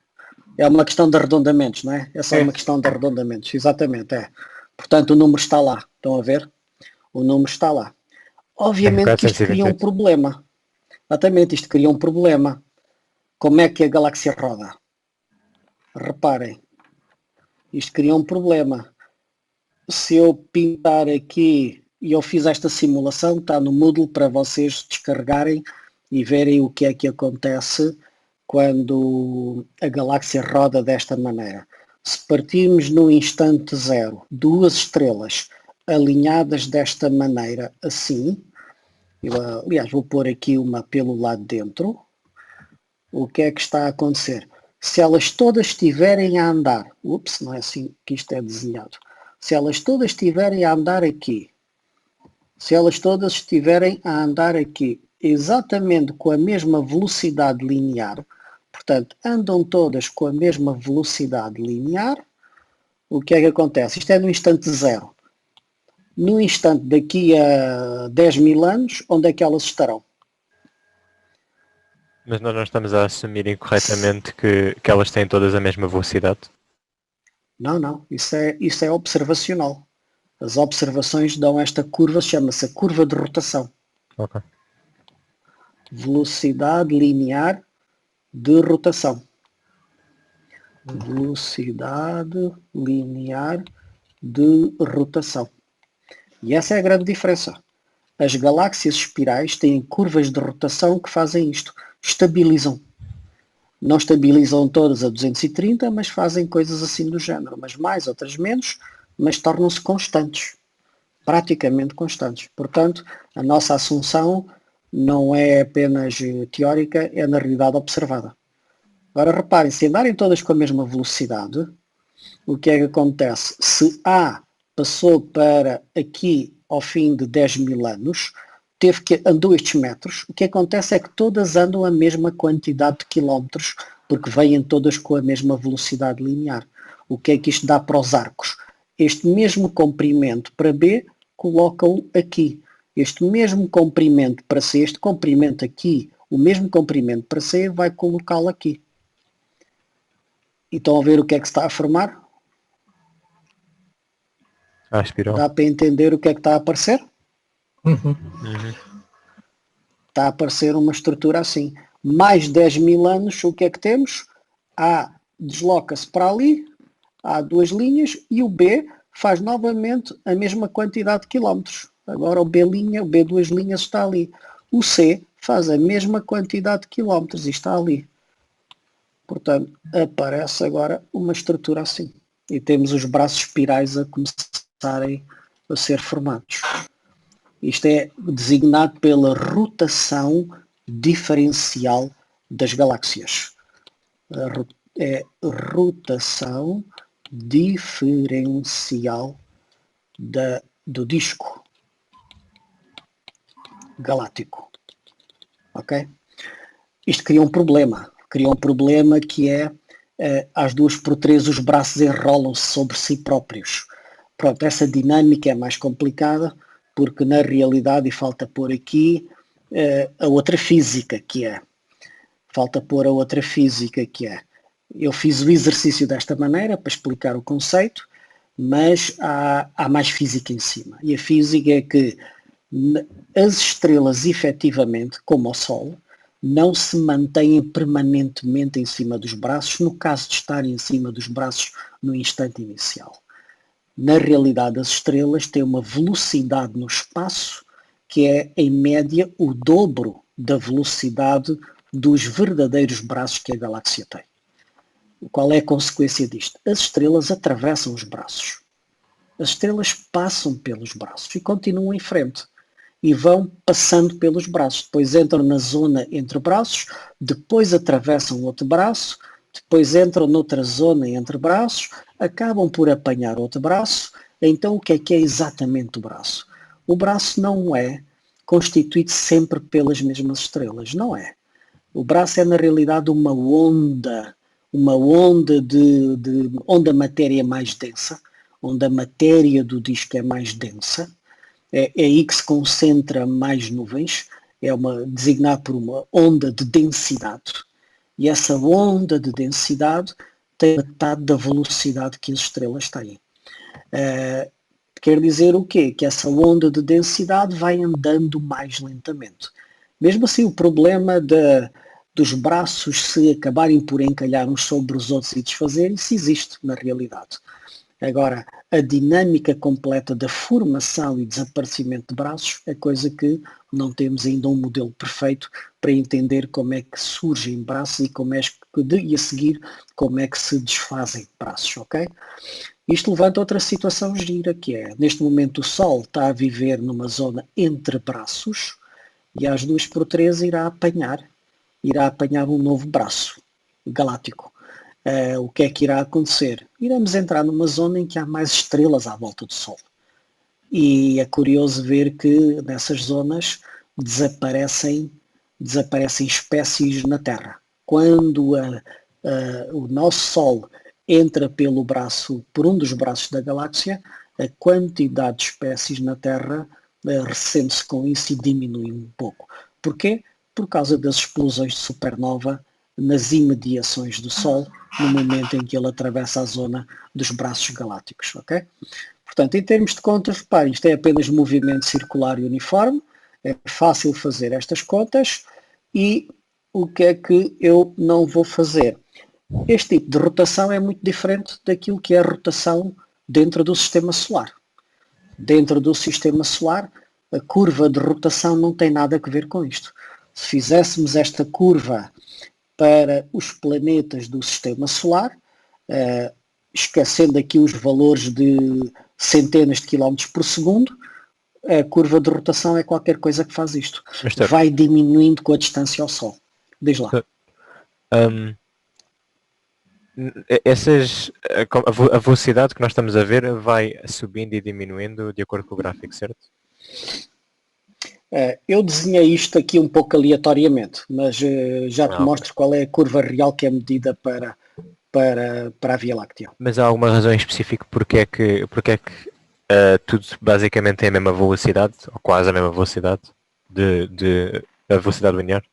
É uma questão de arredondamentos, não é? É só uma questão de arredondamentos, exatamente, é. Portanto, o número está lá, estão a ver? O número está lá. Obviamente que isto cria um problema. Exatamente, isto cria um problema. Como é que a galáxia roda? Reparem, isto cria um problema. Se eu pintar aqui, e eu fiz esta simulação, está no Moodle para vocês descarregarem e verem o que é que acontece quando a galáxia roda desta maneira. Se partirmos no instante zero duas estrelas alinhadas desta maneira, assim, aliás vou pôr aqui uma pelo lado dentro, o que é que está a acontecer? Se elas todas estiverem a andar, não é assim que isto é desenhado, se elas todas estiverem a andar aqui, exatamente com a mesma velocidade linear, portanto, andam todas com a mesma velocidade linear, o que é que acontece? Isto é no instante zero. No instante daqui a 10.000 anos, onde é que elas estarão? Mas nós não estamos a assumir incorretamente que elas têm todas a mesma velocidade? Não. Isso é observacional. As observações dão esta curva, chama-se a curva de rotação. Ok. Velocidade linear de rotação. Velocidade linear de rotação. E essa é a grande diferença. As galáxias espirais têm curvas de rotação que fazem isto. Estabilizam. Não estabilizam todas a 230, mas fazem coisas assim do género. Mas mais, outras menos, mas tornam-se constantes, praticamente constantes. Portanto, a nossa assunção não é apenas teórica, é na realidade observada. Agora reparem, se andarem todas com a mesma velocidade, o que é que acontece? Se A passou para aqui ao fim de 10.000 anos, andou estes metros, o que acontece é que todas andam a mesma quantidade de quilómetros, porque vêm todas com a mesma velocidade linear. O que é que isto dá para os arcos? Este mesmo comprimento para B, coloca-o aqui. Este mesmo comprimento para C, este comprimento aqui, o mesmo comprimento para C, vai colocá-lo aqui. E estão a ver o que é que se está a formar? A espiral. Dá para entender o que é que está a aparecer? Está a aparecer uma estrutura assim. Mais 10.000 anos, o que é que temos? A desloca-se para ali, há duas linhas, e o B faz novamente a mesma quantidade de quilómetros. Agora o B duas linhas está ali. O C faz a mesma quantidade de quilómetros e está ali. Portanto, aparece agora uma estrutura assim. E temos os braços espirais a começarem a ser formados. Isto é designado pela rotação diferencial das galáxias. É rotação diferencial do disco galáctico. Ok? Isto cria um problema. Cria um problema que é, às 2x3 os braços enrolam-se sobre si próprios. Pronto, essa dinâmica é mais complicada, porque na realidade, e falta pôr aqui a outra física que é. Eu fiz o exercício desta maneira para explicar o conceito, mas há mais física em cima. E a física é que as estrelas, efetivamente, como o Sol, não se mantêm permanentemente em cima dos braços, no caso de estarem em cima dos braços no instante inicial. Na realidade, as estrelas têm uma velocidade no espaço que é, em média, o dobro da velocidade dos verdadeiros braços que a galáxia tem. Qual é a consequência disto? As estrelas atravessam os braços. As estrelas passam pelos braços e continuam em frente. E vão passando pelos braços. Depois entram na zona entre braços, depois atravessam outro braço, depois entram noutra zona entre braços, acabam por apanhar outro braço. Então o que é exatamente o braço? O braço não é constituído sempre pelas mesmas estrelas, não é. O braço é na realidade uma onda de onde a matéria é mais densa, onde a matéria do disco é mais densa. É aí que se concentra mais nuvens, designado por uma onda de densidade. E essa onda de densidade tem metade da velocidade que as estrelas têm. Quer dizer o quê? Que essa onda de densidade vai andando mais lentamente. Mesmo assim, o problema dos braços se acabarem por encalhar uns sobre os outros e desfazerem, isso existe na realidade. Agora, a dinâmica completa da formação e desaparecimento de braços é coisa que não temos ainda um modelo perfeito para entender como é que surgem braços e a seguir como é que se desfazem braços, ok? Isto levanta outra situação gira, que é, neste momento o Sol está a viver numa zona entre braços e às 2x3 irá apanhar um novo braço galáctico. O que é que irá acontecer? Iremos entrar numa zona em que há mais estrelas à volta do Sol. E é curioso ver que nessas zonas desaparecem espécies na Terra. Quando o nosso Sol entra por um dos braços da galáxia, a quantidade de espécies na Terra ressente-se com isso e diminui um pouco. Porquê? Por causa das explosões de supernova nas imediações do Sol, no momento em que ele atravessa a zona dos braços galácticos, ok? Portanto, em termos de contas, reparem, isto é apenas movimento circular e uniforme, é fácil fazer estas contas, e o que é que eu não vou fazer? Este tipo de rotação é muito diferente daquilo que é a rotação dentro do sistema solar. Dentro do sistema solar, a curva de rotação não tem nada a ver com isto. Se fizéssemos esta curva para os planetas do sistema solar, esquecendo aqui os valores de centenas de quilómetros por segundo, a curva de rotação é qualquer coisa que faz isto. Mister, Vai diminuindo com a distância ao Sol. Diz lá. a velocidade que nós estamos a ver vai subindo e diminuindo de acordo com o gráfico, certo? Eu desenhei isto aqui um pouco aleatoriamente, mas já te mostro qual é a curva real que é medida para a Via Láctea. Mas há alguma razão em específico porque é que tudo basicamente tem a mesma velocidade, ou quase a mesma velocidade, a velocidade linear?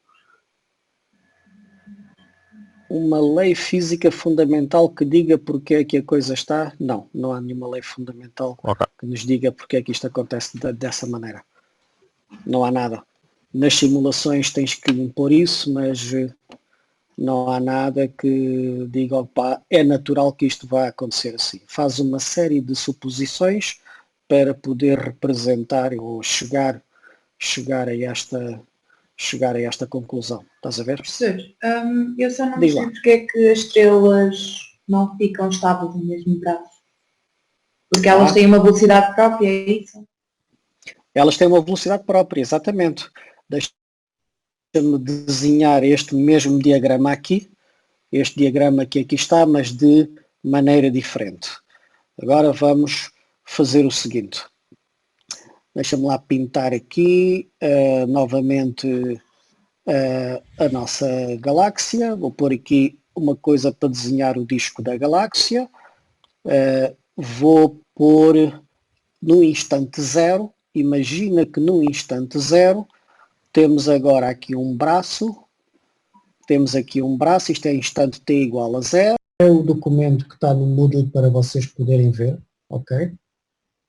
Uma lei física fundamental que diga porque é que a coisa está? Não há nenhuma lei fundamental que nos diga porque é que isto acontece dessa maneira. Não há nada. Nas simulações tens que impor isso, mas não há nada que diga, opa, é natural que isto vá acontecer assim. Faz uma série de suposições para poder representar ou chegar a esta conclusão. Estás a ver? Professor, eu só não sei porque é que as estrelas não ficam estáveis no mesmo braço. Porque elas têm uma velocidade própria, é isso? Elas têm uma velocidade própria, exatamente. Deixa-me desenhar este mesmo diagrama aqui, este diagrama que aqui está, mas de maneira diferente. Agora vamos fazer o seguinte. Deixa-me lá pintar aqui novamente a nossa galáxia. Vou pôr aqui uma coisa para desenhar o disco da galáxia. Vou pôr no instante zero. Imagina que no instante zero temos agora aqui um braço. Isto é instante t igual a 0. É o documento que está no Moodle para vocês poderem ver, ok?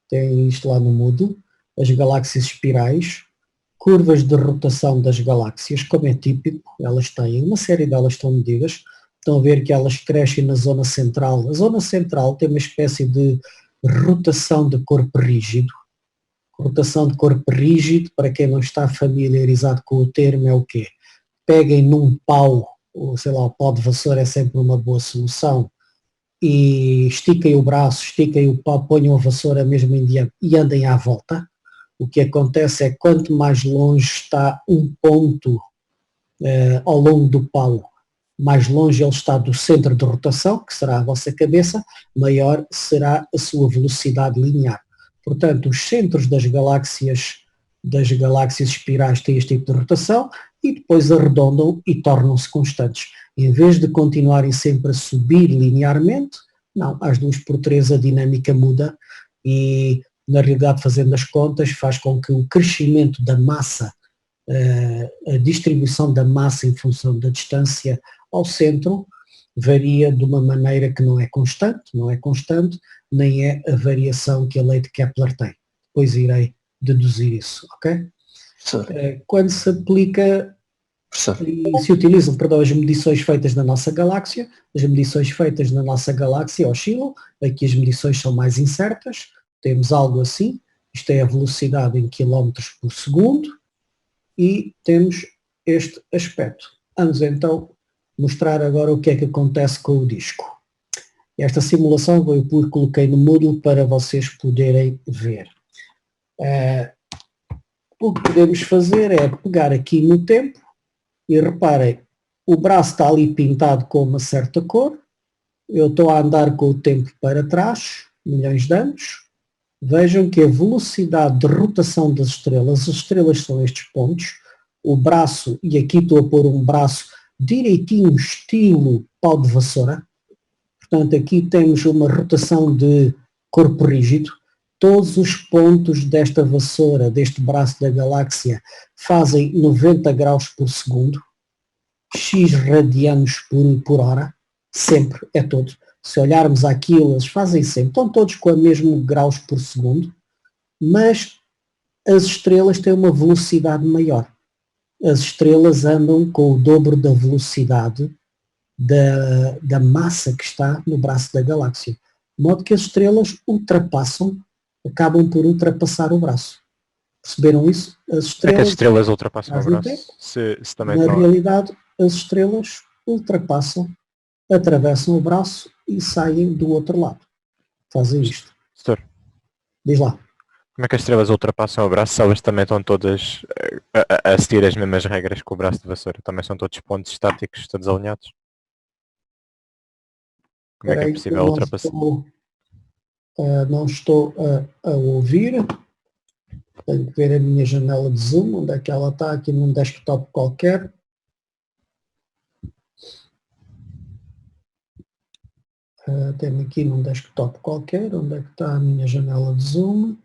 Tem isto lá no Moodle. As galáxias espirais, curvas de rotação das galáxias, como é típico, elas têm, uma série delas estão medidas. Estão a ver que elas crescem na zona central. A zona central tem uma espécie de rotação de corpo rígido. Rotação de corpo rígido, para quem não está familiarizado com o termo, é o quê? Peguem num pau, ou sei lá, o pau de vassoura é sempre uma boa solução, e estiquem o braço, estiquem o pau, ponham a vassoura mesmo em diante e andem à volta. O que acontece é que quanto mais longe está um ponto ao longo do pau, mais longe ele está do centro de rotação, que será a vossa cabeça, maior será a sua velocidade linear. Portanto, os centros das galáxias espirais têm este tipo de rotação e depois arredondam e tornam-se constantes. Em vez de continuarem sempre a subir linearmente, não, às 2/3 a dinâmica muda e, na realidade, fazendo as contas, faz com que o crescimento da massa, a distribuição da massa em função da distância ao centro, varia de uma maneira que não é constante, nem é a variação que a lei de Kepler tem. Depois irei deduzir isso, ok? Quando se aplica e se utilizam, as medições feitas na nossa galáxia, as medições feitas na nossa galáxia oscilam, aqui as medições são mais incertas, temos algo assim, isto é a velocidade em quilómetros por segundo, e temos este aspecto. Vamos então mostrar agora o que é que acontece com o disco. Esta simulação eu coloquei no Moodle para vocês poderem ver. O que podemos fazer é pegar aqui no tempo e reparem, o braço está ali pintado com uma certa cor, eu estou a andar com o tempo para trás, milhões de anos. Vejam que a velocidade de rotação das estrelas, as estrelas são estes pontos, o braço, e aqui estou a pôr um braço direitinho, estilo pau de vassoura. Portanto, aqui temos uma rotação de corpo rígido. Todos os pontos desta vassoura, deste braço da galáxia, fazem 90 graus por segundo, x radianos por hora, sempre, é todo. Se olharmos aquilo, eles fazem sempre, estão todos com o mesmo graus por segundo, mas as estrelas têm uma velocidade maior. As estrelas andam com o dobro da velocidade da massa que está no braço da galáxia. De modo que as estrelas acabam por ultrapassar o braço. Perceberam isso? As estrelas, é que as estrelas ultrapassam o braço? Na realidade, as estrelas atravessam o braço e saem do outro lado. Fazem isto. Doutor, Diz lá. Como é que as estrelas ultrapassam o braço se elas também estão todas a seguir as mesmas regras que o braço de vassoura? Também são todos pontos estáticos, todos alinhados? Como é que é possível ultrapassar? Não estou a ouvir. Tenho que ver a minha janela de zoom, onde é que ela está, aqui num desktop qualquer. Tenho aqui num desktop qualquer, onde é que está a minha janela de zoom.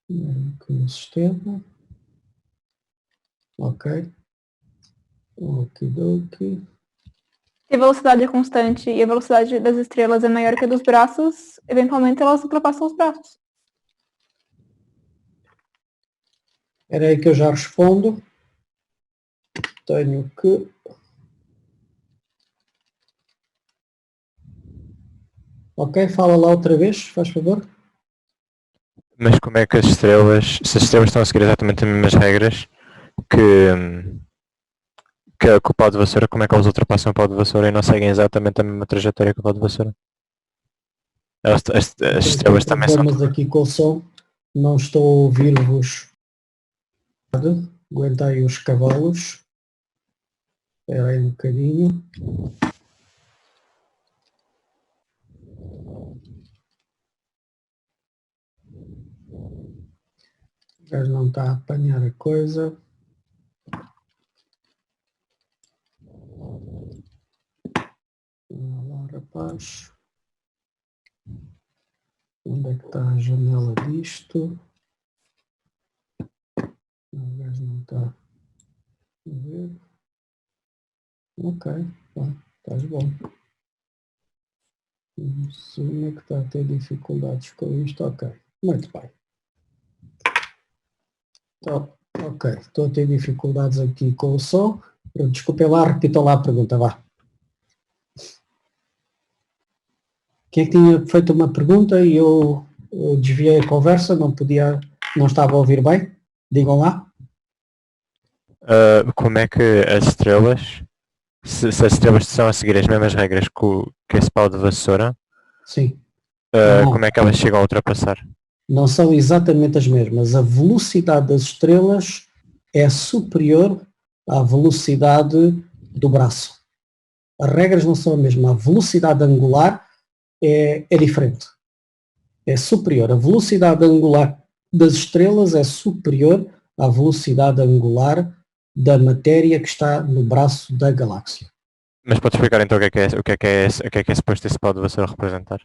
Aqui no sistema. Ok. Okidoki. Se a velocidade é constante e a velocidade das estrelas é maior que a dos braços, eventualmente elas ultrapassam os braços. Espera aí que eu já respondo. Tenho que... Ok, fala lá outra vez, faz favor. Mas como é que as estrelas, se as estrelas estão a seguir exatamente as mesmas regras que o pau de vassoura, como é que elas ultrapassam o pau de vassoura e não seguem exatamente a mesma trajetória que o pau de vassoura? As estrelas também são... Problemas aqui com o som, não estou a ouvir-vos. Aguentai os cavalos. Espera aí um bocadinho. O gajo não está a apanhar a coisa. Vamos lá, rapaz. Onde é que está a janela disto? O gajo não está a ver. Ok, estás bom. O Zoom é que está a ter dificuldades com isto. Ok, muito bem. Ok, estou a ter dificuldades aqui com o som. Desculpe lá, repita lá a pergunta, vá. Quem é que tinha feito uma pergunta e eu desviei a conversa, não estava a ouvir bem? Digam lá. Como é que as estrelas, se as estrelas estão a seguir as mesmas regras que esse pau de vassoura, sim. Como é que elas chegam a ultrapassar? Não são exatamente as mesmas. A velocidade das estrelas é superior à velocidade do braço. As regras não são a mesma. A velocidade angular é diferente. É superior. A velocidade angular das estrelas é superior à velocidade angular da matéria que está no braço da galáxia. Mas pode explicar então o que é suposto esse pau de vassoura representar?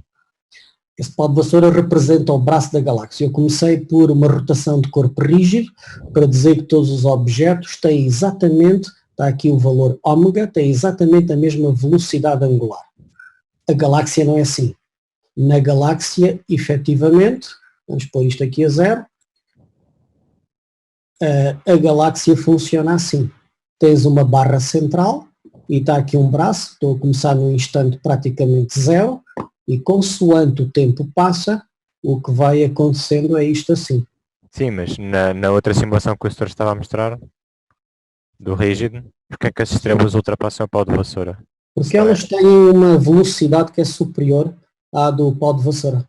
Esse pau de vassoura representa o braço da galáxia. Eu comecei por uma rotação de corpo rígido para dizer que todos os objetos têm exatamente, está aqui o valor ômega, têm exatamente a mesma velocidade angular. A galáxia não é assim. Na galáxia, efetivamente, vamos pôr isto aqui a zero, a galáxia funciona assim. Tens uma barra central e está aqui um braço, estou a começar num instante praticamente zero, e consoante o tempo passa, o que vai acontecendo é isto assim. Sim, mas na outra simulação que o senhor estava a mostrar, do rígido, porque é que as estrelas ultrapassam o pau de vassoura? Porque elas têm uma velocidade que é superior à do pau de vassoura.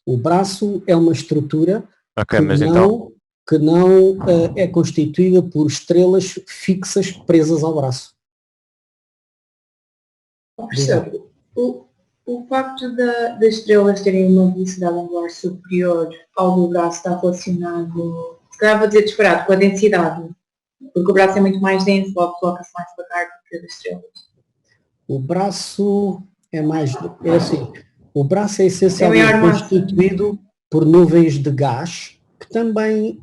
O braço é uma estrutura que não é constituída por estrelas fixas presas ao braço. Professor, o facto das estrelas terem uma velocidade angular superior ao do braço está relacionado, se calhar vou dizer disparado, com a densidade, porque o braço é muito mais denso, logo coloca-se mais devagar do que as estrelas. O braço é assim, o braço é essencialmente constituído por nuvens de gás, que também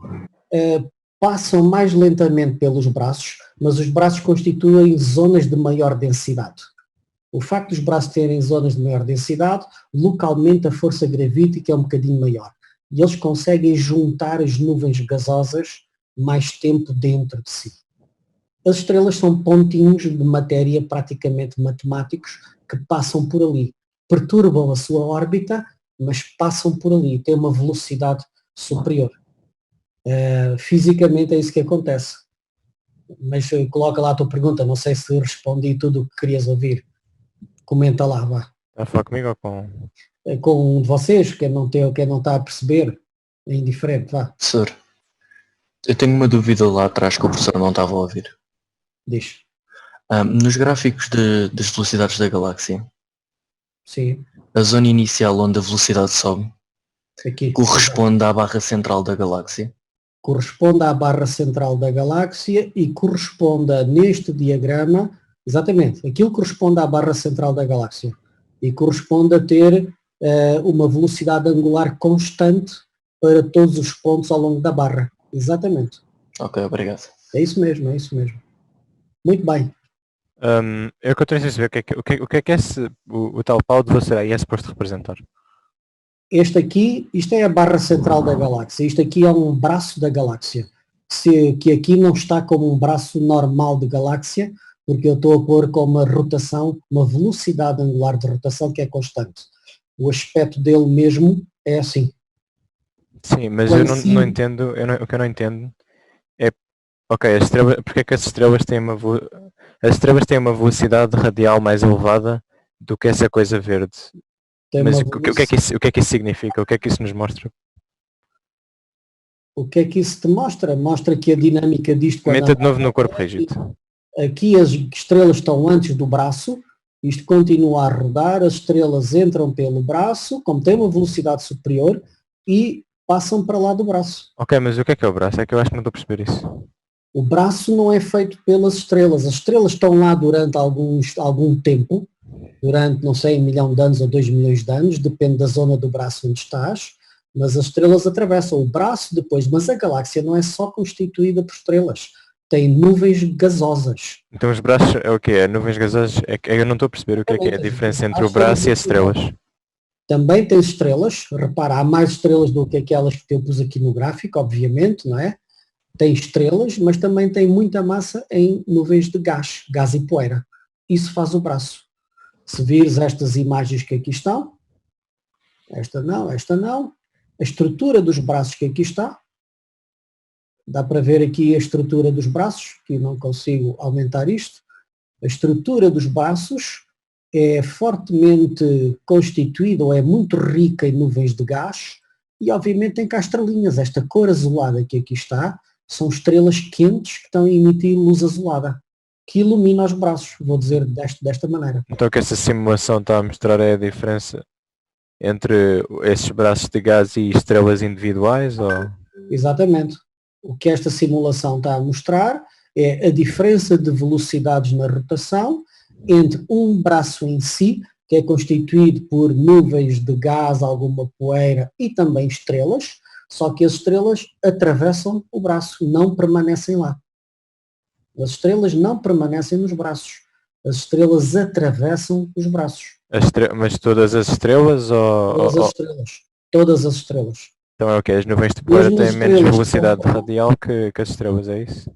passam mais lentamente pelos braços, mas os braços constituem zonas de maior densidade. O facto dos braços terem zonas de maior densidade, localmente a força gravítica é um bocadinho maior. E eles conseguem juntar as nuvens gasosas mais tempo dentro de si. As estrelas são pontinhos de matéria praticamente matemáticos que passam por ali. Perturbam a sua órbita, mas passam por ali, têm uma velocidade superior. Fisicamente é isso que acontece. Mas coloca lá a tua pergunta, não sei se respondi tudo o que querias ouvir. Comenta lá, vá. A falar comigo ou com... Com um de vocês, quem não está a perceber, é indiferente, vá. Professor, eu tenho uma dúvida lá atrás que o professor não estava a ouvir. Diz. Nos gráficos das velocidades da galáxia, sim, a zona inicial onde a velocidade sobe aqui, corresponde à barra central da galáxia. Corresponde à barra central da galáxia e corresponde neste diagrama, exatamente, aquilo corresponde à barra central da galáxia e corresponde a ter uma velocidade angular constante para todos os pontos ao longo da barra. Exatamente. Ok, obrigado. É isso mesmo, é isso mesmo. Muito bem. Eu continuo a saber o que é que o tal pau de velocidade é suposto representar. Isto é a barra central da galáxia, isto aqui é um braço da galáxia, que aqui não está como um braço normal de galáxia, porque eu estou a pôr com uma rotação, uma velocidade angular de rotação que é constante. O aspecto dele mesmo é assim. Sim, mas eu não entendo, o que eu não entendo é, ok, porque é que as estrelas têm uma velocidade radial mais elevada do que essa coisa verde? Mas o que é que isso significa? O que é que isso nos mostra? O que é que isso te mostra? Mostra que a dinâmica disto... Meta de novo no corpo rígido. Aqui as estrelas estão antes do braço, isto continua a rodar, as estrelas entram pelo braço, como tem uma velocidade superior, e passam para lá do braço. Ok, mas o que é o braço? É que eu acho que não estou a perceber isso. O braço não é feito pelas estrelas, as estrelas estão lá durante algum tempo, durante, não sei, 1 milhão de anos ou 2 milhões de anos, depende da zona do braço onde estás, mas as estrelas atravessam o braço depois, mas a galáxia não é só constituída por estrelas, tem nuvens gasosas. Então os braços é o quê? É nuvens gasosas? Eu não estou a perceber o que é a diferença entre o braço e as estrelas. Também tem estrelas, repara, há mais estrelas do que aquelas que eu pus aqui no gráfico, obviamente, não é? Tem estrelas, mas também tem muita massa em nuvens de gás e poeira. Isso faz o braço. Se vires estas imagens que aqui estão, esta não, a estrutura dos braços que aqui está, dá para ver aqui a estrutura dos braços, que não consigo aumentar isto, a estrutura dos braços é fortemente constituída, ou é muito rica em nuvens de gás, e obviamente tem cá estrelinhas, esta cor azulada que aqui está, são estrelas quentes que estão a emitir luz azulada, que ilumina os braços, vou dizer desta maneira. Então o que essa simulação está a mostrar é a diferença entre esses braços de gás e estrelas individuais? Ou... Exatamente. O que esta simulação está a mostrar é a diferença de velocidades na rotação entre um braço em si, que é constituído por nuvens de gás, alguma poeira e também estrelas, só que as estrelas atravessam o braço, não permanecem lá. As estrelas não permanecem nos braços. As estrelas atravessam os braços. Mas todas as estrelas? Todas as estrelas. Todas as estrelas. Então é o quê? As nuvens de poeira têm menos velocidade radial que as estrelas, é isso?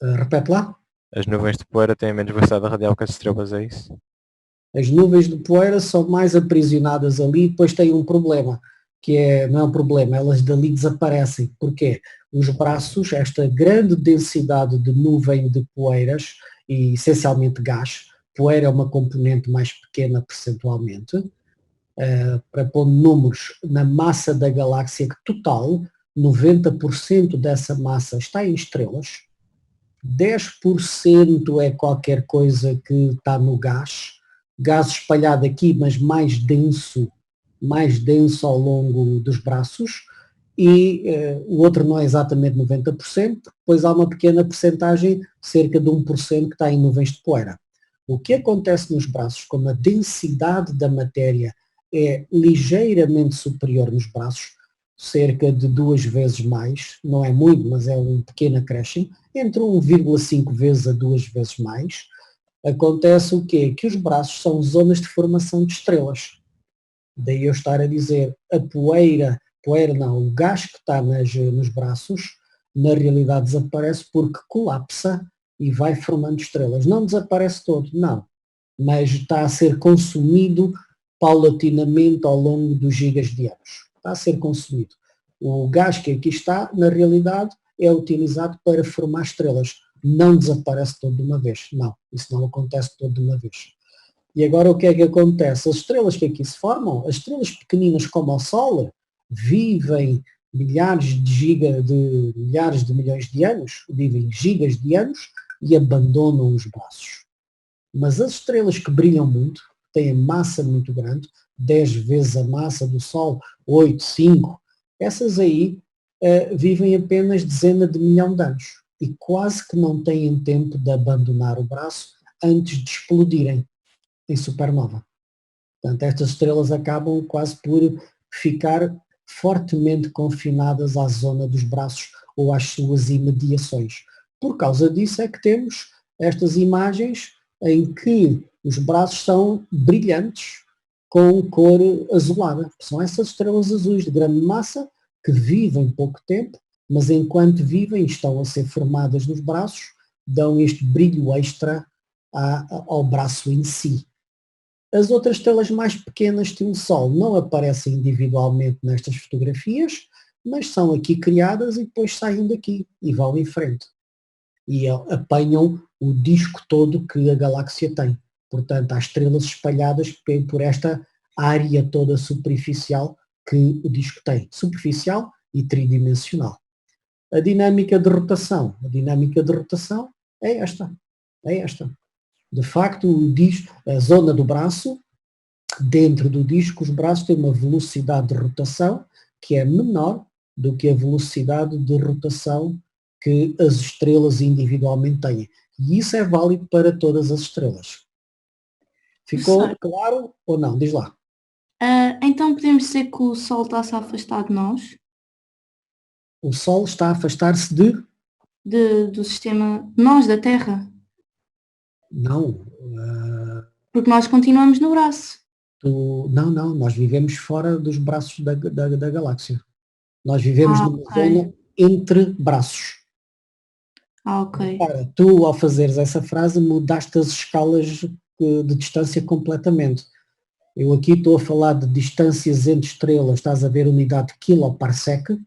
Repete lá. As nuvens de poeira têm menos velocidade radial que as estrelas, é isso? As nuvens de poeira são mais aprisionadas ali e depois têm um problema, não é um problema, elas dali desaparecem. Porquê? Os braços, esta grande densidade de nuvem de poeiras, e essencialmente gás, poeira é uma componente mais pequena percentualmente, para pôr números, na massa da galáxia total, 90% dessa massa está em estrelas, 10% é qualquer coisa que está no gás espalhado aqui, mas mais denso ao longo dos braços, e o outro não é exatamente 90%, depois há uma pequena percentagem, cerca de 1%, que está em nuvens de poeira. O que acontece nos braços, como a densidade da matéria é ligeiramente superior nos braços, cerca de 2 vezes mais, não é muito, mas é um pequeno acréscimo, entre 1,5 vezes a 2 vezes mais, acontece o quê? Que os braços são zonas de formação de estrelas. Daí eu estar a dizer, a poeira não, o gás que está nos braços, na realidade desaparece porque colapsa e vai formando estrelas. Não desaparece todo, não, mas está a ser consumido paulatinamente ao longo dos gigas de anos. Está a ser consumido. O gás que aqui está, na realidade, é utilizado para formar estrelas. Não desaparece todo de uma vez. Não, isso não acontece todo de uma vez. E agora o que é que acontece? As estrelas que aqui se formam, as estrelas pequeninas como o Sol, vivem milhares de milhões de anos, vivem gigas de anos e abandonam os braços. Mas as estrelas que brilham muito, têm massa muito grande, 10 vezes a massa do Sol, 8, 5, essas aí vivem apenas dezenas de milhão de anos e quase que não têm tempo de abandonar o braço antes de explodirem em supernova. Portanto, estas estrelas acabam quase por ficar fortemente confinadas à zona dos braços ou às suas imediações. Por causa disso é que temos estas imagens em que os braços são brilhantes com cor azulada. São essas estrelas azuis de grande massa que vivem pouco tempo, mas enquanto vivem estão a ser formadas nos braços, dão este brilho extra ao braço em si. As outras estrelas mais pequenas que o Sol não aparecem individualmente nestas fotografias, mas são aqui criadas e depois saem daqui e vão em frente. E apanham o disco todo que a galáxia tem. Portanto, há estrelas espalhadas por esta área toda superficial que o disco tem. Superficial e tridimensional. A dinâmica de rotação é esta. É esta. De facto, a zona do braço, dentro do disco, os braços têm uma velocidade de rotação que é menor do que a velocidade de rotação que as estrelas individualmente têm. E isso é válido para todas as estrelas. Ficou claro ou não? Diz lá. Então podemos dizer que o Sol está-se a afastar de nós? O Sol está a afastar-se do sistema, nós, da Terra? Não. Porque nós continuamos no braço. Não, nós vivemos fora dos braços da galáxia. Nós vivemos numa zona entre braços. Ok. Cara, tu, ao fazeres essa frase, mudaste as escalas de distância completamente. Eu aqui estou a falar de distâncias entre estrelas, estás a ver a unidade de quiloparsec.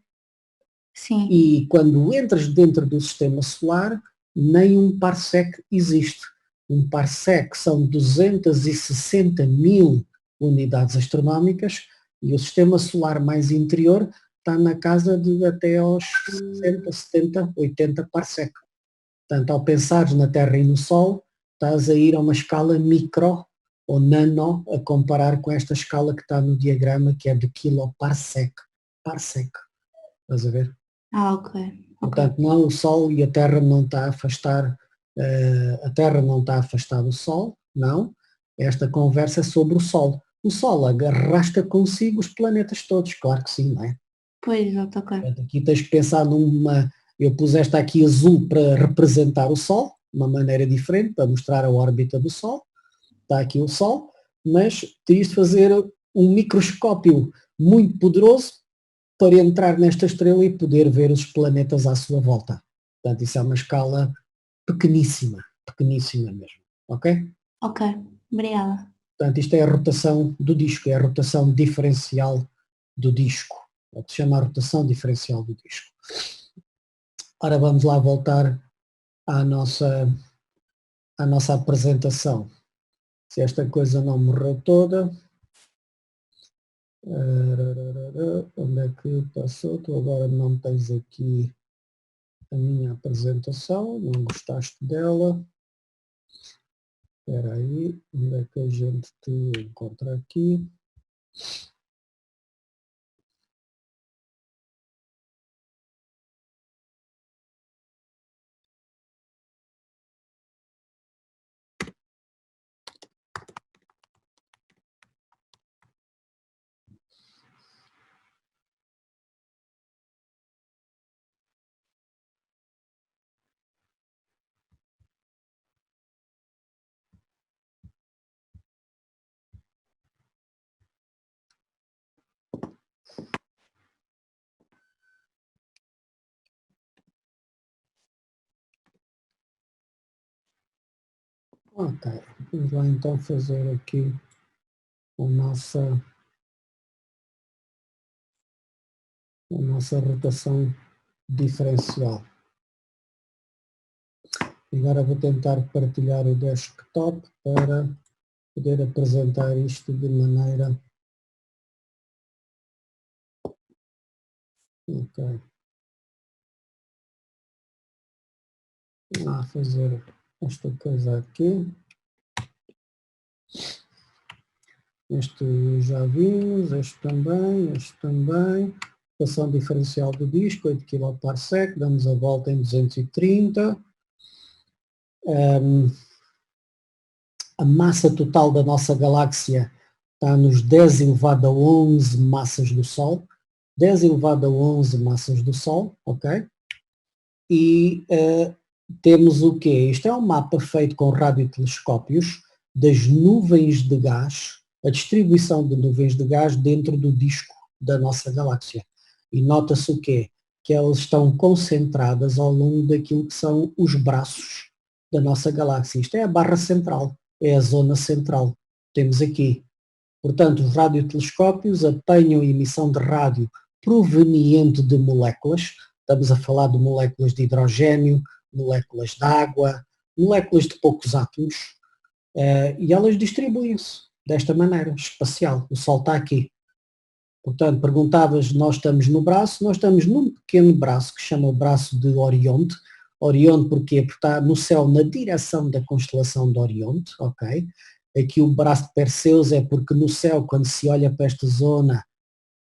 Sim. E quando entras dentro do sistema solar, nem um parsec existe. Um parsec são 260 mil unidades astronómicas e o sistema solar mais interior está na casa de até aos 60, 70, 80 parsec. Portanto, ao pensares na Terra e no Sol, estás a ir a uma escala micro ou nano a comparar com esta escala que está no diagrama, que é de quiloparsec. Parsec. Estás a ver? Ok. Portanto, não, o Sol e a Terra não está a afastar, a Terra não está a afastar do Sol, não. Esta conversa é sobre o Sol. O Sol arrasta consigo os planetas todos, claro que sim, não é? Pois, exato, ok. Aqui tens que pensar eu pus esta aqui azul para representar o Sol, de uma maneira diferente, para mostrar a órbita do Sol. Está aqui o Sol, mas terias de fazer um microscópio muito poderoso para entrar nesta estrela e poder ver os planetas à sua volta. Portanto, isso é uma escala pequeníssima mesmo, ok? Ok, obrigada. Portanto, isto é a rotação do disco, é a rotação diferencial do disco. Se chama a rotação diferencial do disco. Ora, vamos lá voltar à nossa apresentação. Se esta coisa não morreu toda. Onde é que passou? Tu agora não tens aqui a minha apresentação, não gostaste dela. Espera aí, onde é que a gente te encontra aqui? Ok, vamos lá então fazer aqui a nossa rotação diferencial. Agora vou tentar partilhar o desktop para poder apresentar isto de maneira... Ok. Vou fazer esta coisa aqui. Este já vimos, este também. Equação diferencial do disco, 8 kPa, damos a volta em 230. A massa total da nossa galáxia está nos 10 elevado a 11 massas do Sol. 10 elevado a 11 massas do Sol, ok? E temos o quê? Isto é um mapa feito com radiotelescópios das nuvens de gás, a distribuição de nuvens de gás dentro do disco da nossa galáxia. E nota-se o quê? Que elas estão concentradas ao longo daquilo que são os braços da nossa galáxia. Isto é a barra central, é a zona central. Temos aqui. Portanto, os radiotelescópios apanham emissão de rádio proveniente de moléculas. Estamos a falar de moléculas de hidrogênio, moléculas de água, moléculas de poucos átomos, e elas distribuem-se desta maneira, espacial. O Sol está aqui. Portanto, perguntavas, nós estamos no braço, nós estamos num pequeno braço que se chama o braço de Orionte. Orionte porquê? Porque está no céu na direção da constelação de Orionte, ok? Aqui o braço de Perseus é porque no céu, quando se olha para esta zona,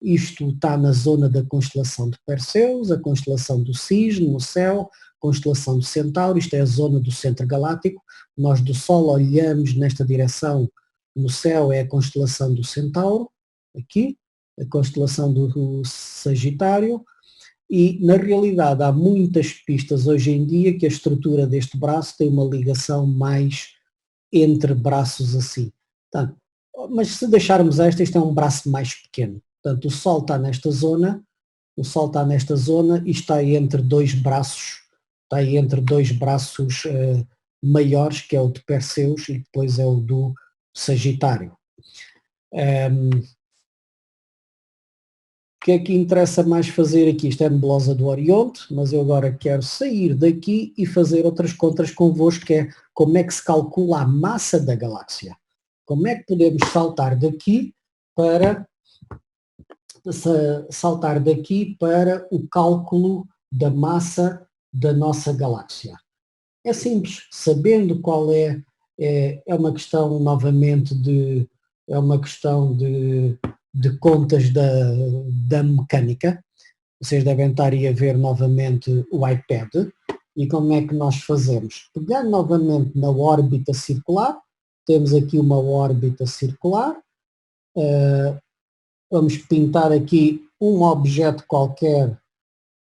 isto está na zona da constelação de Perseus, a constelação do Cisne no céu, constelação do Centauro, isto é a zona do centro galáctico. Nós do Sol olhamos nesta direção, no céu é a constelação do Centauro, aqui, a constelação do Sagitário, e na realidade há muitas pistas hoje em dia que a estrutura deste braço tem uma ligação mais entre braços assim. Portanto, mas se deixarmos este é um braço mais pequeno. Portanto, o Sol está nesta zona, e está entre dois braços, maiores, que é o de Perseus e depois é o do Sagitário. O que é que interessa mais fazer aqui? Isto é a nebulosa do Orionte, mas eu agora quero sair daqui e fazer outras contas convosco, que é como é que se calcula a massa da galáxia. Como é que podemos saltar daqui para o cálculo da massa da nossa galáxia? É simples, sabendo qual é uma questão novamente de contas da mecânica. Vocês devem estar aí a ver novamente o iPad. E como é que nós fazemos? Pegando novamente na órbita circular, temos aqui uma órbita circular, vamos pintar aqui um objeto qualquer,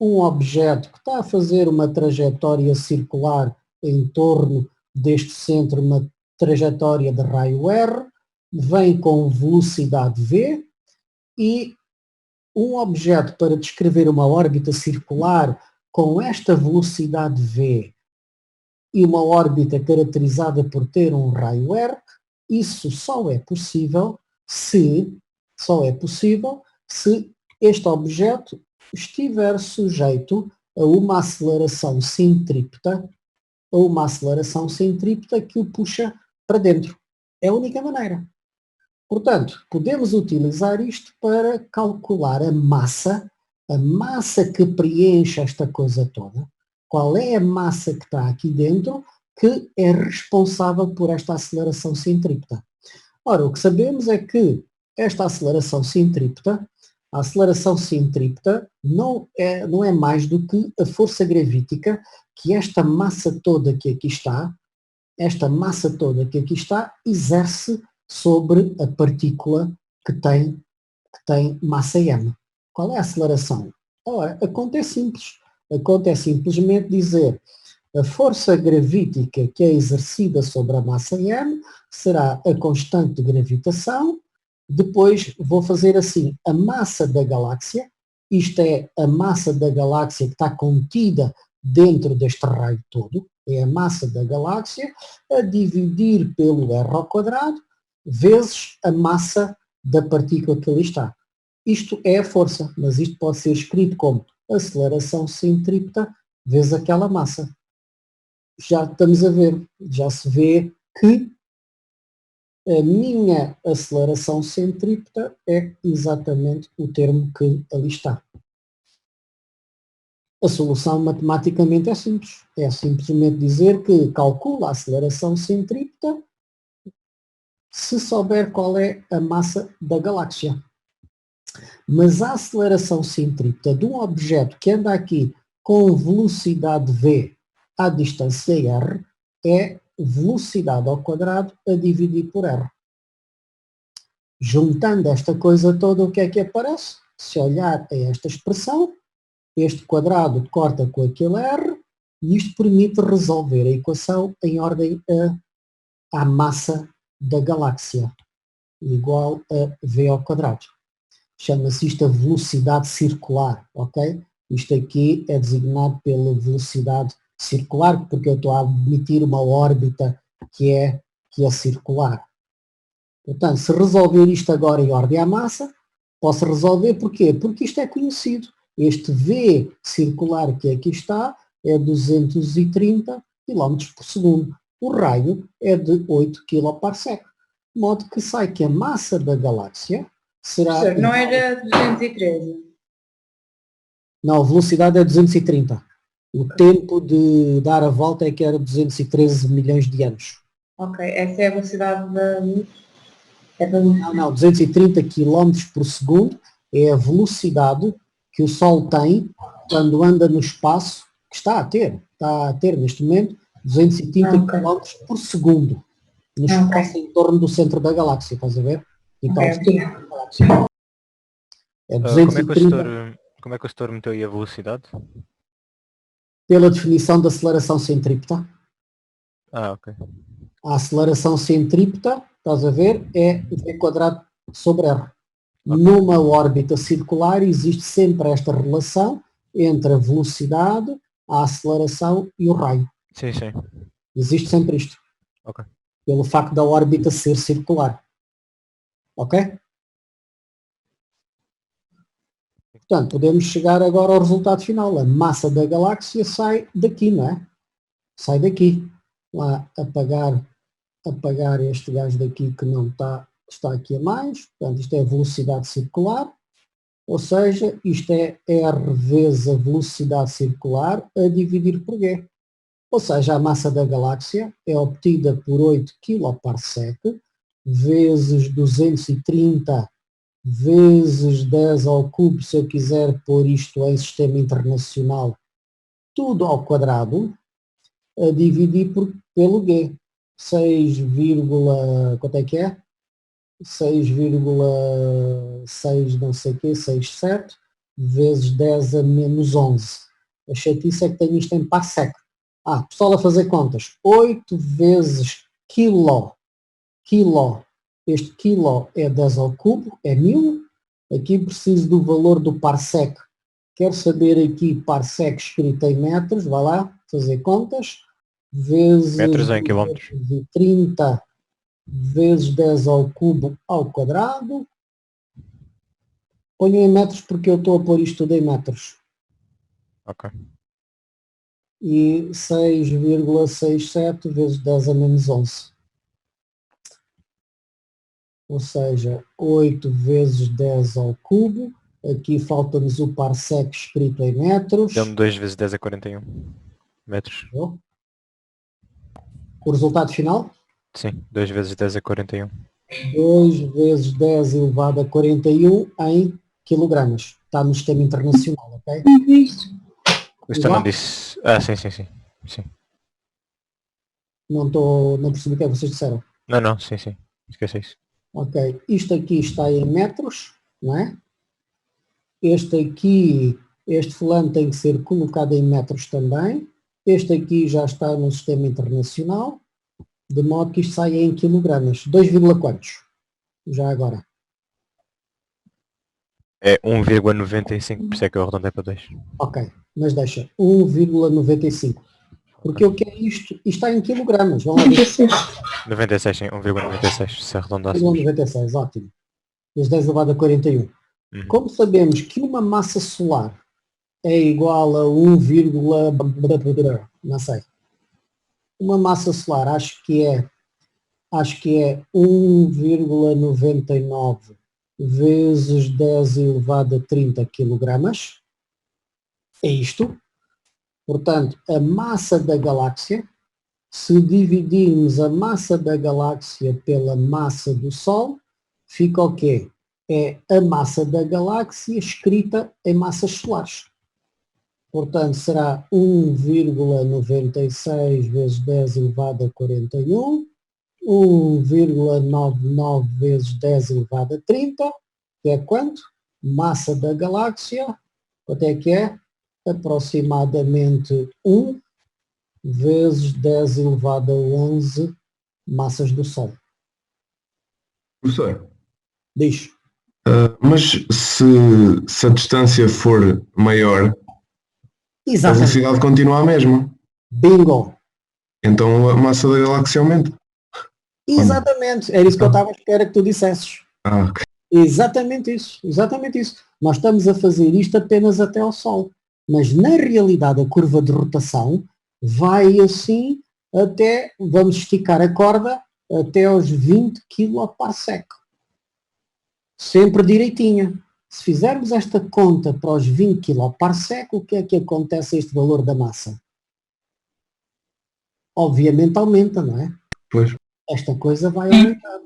um objeto que está a fazer uma trajetória circular em torno deste centro, uma trajetória de raio R, vem com velocidade V, e um objeto para descrever uma órbita circular com esta velocidade V e uma órbita caracterizada por ter um raio R, isso só é possível se este objeto estiver sujeito a uma aceleração centrípeta, que o puxa para dentro. É a única maneira. Portanto, podemos utilizar isto para calcular a massa que preenche esta coisa toda. Qual é a massa que está aqui dentro que é responsável por esta aceleração centrípeta? Ora, o que sabemos é que esta aceleração centrípeta não é mais do que a força gravítica que esta massa toda que aqui está exerce sobre a partícula que tem massa m. Qual é a aceleração? Ora, a conta é simples. A conta é simplesmente dizer a força gravítica que é exercida sobre a massa m será a constante de gravitação. Depois vou fazer assim, a massa da galáxia, isto é a massa da galáxia que está contida dentro deste raio todo, é a massa da galáxia, a dividir pelo r ao quadrado, vezes a massa da partícula que ali está. Isto é a força, mas isto pode ser escrito como aceleração centrípeta vezes aquela massa. Já estamos a ver, já se vê que A minha aceleração centrípeta é exatamente o termo que ali está. A solução matematicamente é simples. É simplesmente dizer que calcula a aceleração centrípeta se souber qual é a massa da galáxia. Mas a aceleração centrípeta de um objeto que anda aqui com velocidade v à distância r é velocidade ao quadrado a dividir por r. Juntando esta coisa toda, o que é que aparece? Se olhar a esta expressão, este quadrado corta com aquele r e isto permite resolver a equação em ordem à massa da galáxia, igual a v ao quadrado. Chama-se isto a velocidade circular, ok? Isto aqui é designado pela velocidade circular, porque eu estou a admitir uma órbita que é circular. Portanto, se resolver isto agora em ordem à massa, posso resolver porquê? Porque isto é conhecido. Este V circular que aqui está é 230 km por segundo. O raio é de 8 kPa. De modo que sai que a massa da galáxia será... Professor, não era 213? Não, a velocidade é 230. O tempo de dar a volta é que era 213 milhões de anos. Ok, essa é a velocidade da luz? Não, 230 km por segundo é a velocidade que o Sol tem quando anda no espaço, que está a ter neste momento 230 km por segundo no espaço em torno do centro da galáxia, estás a ver? Então, é 230... Como é que o setor meteu aí a velocidade? Pela definição da aceleração centrípeta. Ok. A aceleração centrípeta, estás a ver, é v quadrado sobre r. Numa órbita circular existe sempre esta relação entre a velocidade, a aceleração e o raio. Sim, sim. Existe sempre isto. Ok. Pelo facto da órbita ser circular. Ok? Portanto, podemos chegar agora ao resultado final. A massa da galáxia sai daqui, não é? Sai daqui. Lá apagar este gajo daqui que não está aqui a mais. Portanto, isto é a velocidade circular. Ou seja, isto é r vezes a velocidade circular a dividir por g. Ou seja, a massa da galáxia é obtida por 8 kPa vezes 230 vezes 10 ao cubo, se eu quiser pôr isto em sistema internacional, tudo ao quadrado, a dividir pelo G. 6, quanto é que é? 6,6 não sei o quê, 67, vezes 10 a menos 11. A chatice é que tenho isto em parsec. Pessoal a fazer contas. 8 vezes quilo. Este quilo é 10 ao cubo, é 1000. Aqui preciso do valor do parsec. Quero saber aqui parsec escrito em metros, vá lá, fazer contas. Vezes metros em quilómetros. 30 vezes 10 ao cubo ao quadrado. Ponho em metros porque eu estou a pôr isto tudo em metros. Ok. E 6,67 vezes 10 a menos 11. Ou seja, 8 vezes 10 ao cubo. Aqui falta-nos o parsec escrito em metros. Deu-me 2 vezes 10 a 41 metros. O resultado final? Sim, 2 vezes 10 a 41. 2 vezes 10 elevado a 41 em quilogramas. Está no sistema internacional, ok? Isto não disse... sim. Não percebi o que é que vocês disseram. Não, sim. Esqueci isso. Ok, isto aqui está em metros, não é? Este fulano tem que ser colocado em metros também. Este aqui já está no sistema internacional, de modo que isto sai em quilogramas. 2, quantos? Já agora. É 1,95, por isso é que eu arredondei para 2. Ok, mas deixa, 1,95. Porque eu quero isto está em quilogramas. Vamos lá ver. 96, sim, 1,96, se arredondasse. 1,96, ótimo. Vezes 10 elevado a 41. Como sabemos que uma massa solar é igual a 1, não sei. Uma massa solar acho que é acho que é 1,99 vezes 10 elevado a 30 quilogramas. É isto. Portanto, a massa da galáxia, se dividirmos a massa da galáxia pela massa do Sol, fica o quê? É a massa da galáxia escrita em massas solares. Portanto, será 1,96 vezes 10 elevado a 41, 1,99 vezes 10 elevado a 30, que é quanto? Massa da galáxia, quanto é que é? Aproximadamente 1 vezes 10 elevado a 11 massas do Sol. Professor, Diz. mas se a distância for maior, Exatamente. a velocidade continua a mesma. Bingo! Então a massa da galáxia aumenta. Exatamente, era isso que eu estava à espera que tu dissesses. Ok. Exatamente isso, exatamente isso. Nós estamos a fazer isto apenas até ao Sol, mas na realidade a curva de rotação vai assim até, vamos esticar a corda, até aos 20 kPa. Sempre direitinha. Se fizermos esta conta para os 20 kPa, o que é que acontece a este valor da massa? Obviamente aumenta, não é? Pois. Esta coisa vai aumentar.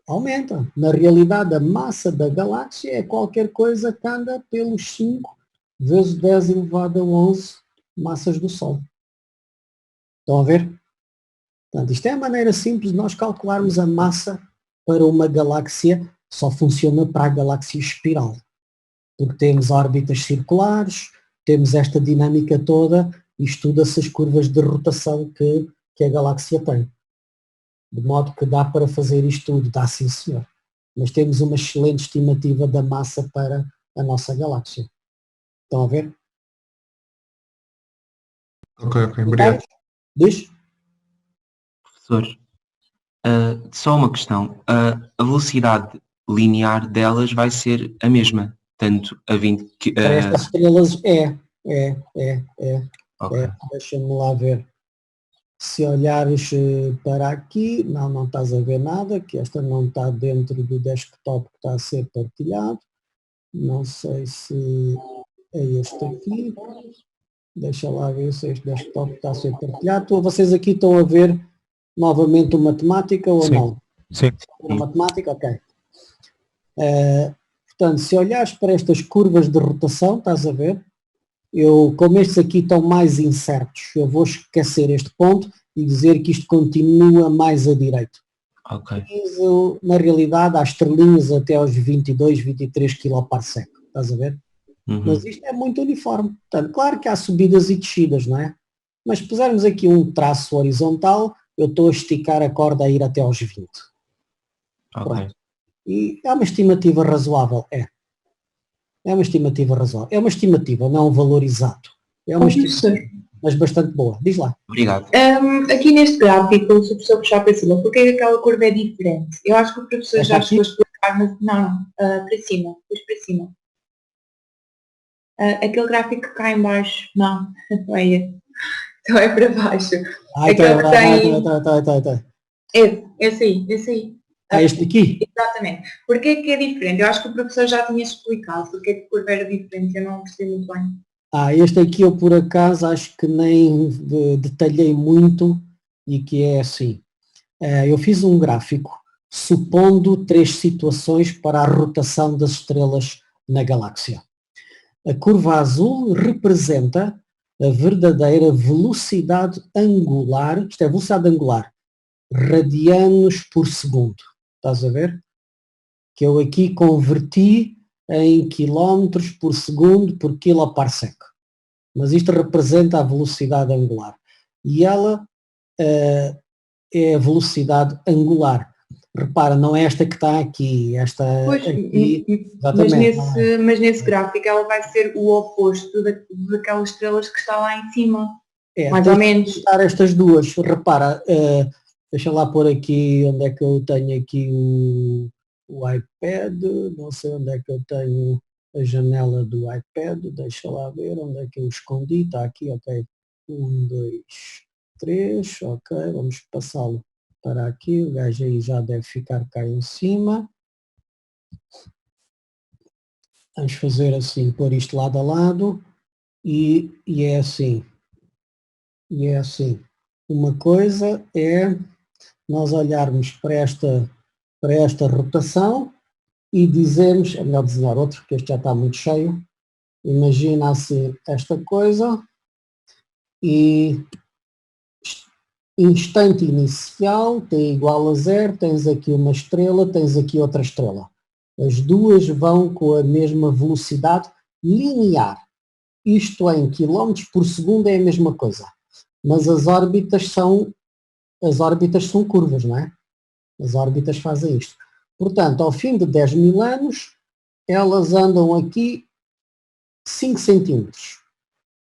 Aumenta. Na realidade, a massa da galáxia é qualquer coisa que anda pelos 5 vezes 10 elevado a 11 massas do Sol. Estão a ver? Portanto, isto é a maneira simples de nós calcularmos a massa para uma galáxia, só funciona para a galáxia espiral. Porque temos órbitas circulares, temos esta dinâmica toda e estuda-se as curvas de rotação que a galáxia tem. De modo que dá para fazer isto tudo, dá sim senhor. Mas temos uma excelente estimativa da massa para a nossa galáxia. Estão a ver? Ok, obrigado. Diz? Professor, só uma questão. A velocidade linear delas vai ser a mesma, tanto a 20... Para estas estrelas é. Okay. Deixa-me lá ver. Se olhares para aqui, não estás a ver nada, que esta não está dentro do desktop que está a ser partilhado. Não sei se é este aqui. Deixa lá ver se este desktop está a ser partilhado. Vocês aqui estão a ver novamente o matemática ou Sim. não? Sim. A matemática, ok. Portanto, se olhares para estas curvas de rotação, estás a ver? Como estes aqui estão mais incertos, eu vou esquecer este ponto e dizer que isto continua mais a direito. Ok. Na realidade, há estrelinhas até aos 22, 23 kPa, estás a ver? Uhum. Mas isto é muito uniforme. Portanto, claro que há subidas e descidas, não é? Mas se pusermos aqui um traço horizontal, eu estou a esticar a corda a ir até aos 20. Ok. Pronto. E é uma estimativa razoável, é. É uma estimativa razoável. É uma estimativa, não é um valor exato. É uma estimativa, mas bastante boa. Diz lá. Obrigado. Aqui neste gráfico, se o professor puxar para cima, porque é que aquela curva é diferente? Eu acho que o professor já chegou a explicar, mas não, para cima, depois para cima. Aquele gráfico que cá em baixo, não, então é para baixo. Esse aí. Este aqui? Exatamente. Porquê que é diferente? Eu acho que o professor já tinha explicado porque é que a curva era diferente, eu não percebi muito bem. Este aqui eu por acaso acho que nem detalhei muito e que é assim. Eu fiz um gráfico supondo 3 situações para a rotação das estrelas na galáxia. A curva azul representa a verdadeira velocidade angular, isto é velocidade angular, radianos por segundo. Estás a ver? Que eu aqui converti em quilómetros por segundo por quiloparsec. Mas isto representa a velocidade angular. E ela é a velocidade angular. Repara, não é esta que está aqui, esta pois, aqui, mas nesse gráfico ela vai ser o oposto daquelas estrelas que está lá em cima, mais ou menos. Estas duas, repara, deixa lá pôr aqui onde é que eu tenho aqui o iPad, não sei onde é que eu tenho a janela do iPad, deixa lá ver onde é que eu escondi, está aqui, ok, 1, 2, 3, ok, vamos passá-lo Para aqui, o gajo aí já deve ficar cá em cima. Vamos fazer assim, pôr isto lado a lado e é assim. E é assim. Uma coisa é nós olharmos para esta rotação e dizermos, é melhor desenhar outro, porque este já está muito cheio. Imagina assim esta coisa e instante inicial, t igual a 0, tens aqui uma estrela, tens aqui outra estrela. As duas vão com a mesma velocidade linear. Isto em quilómetros por segundo é a mesma coisa. Mas as órbitas são curvas, não é? As órbitas fazem isto. Portanto, ao fim de 10 mil anos, elas andam aqui 5 centímetros.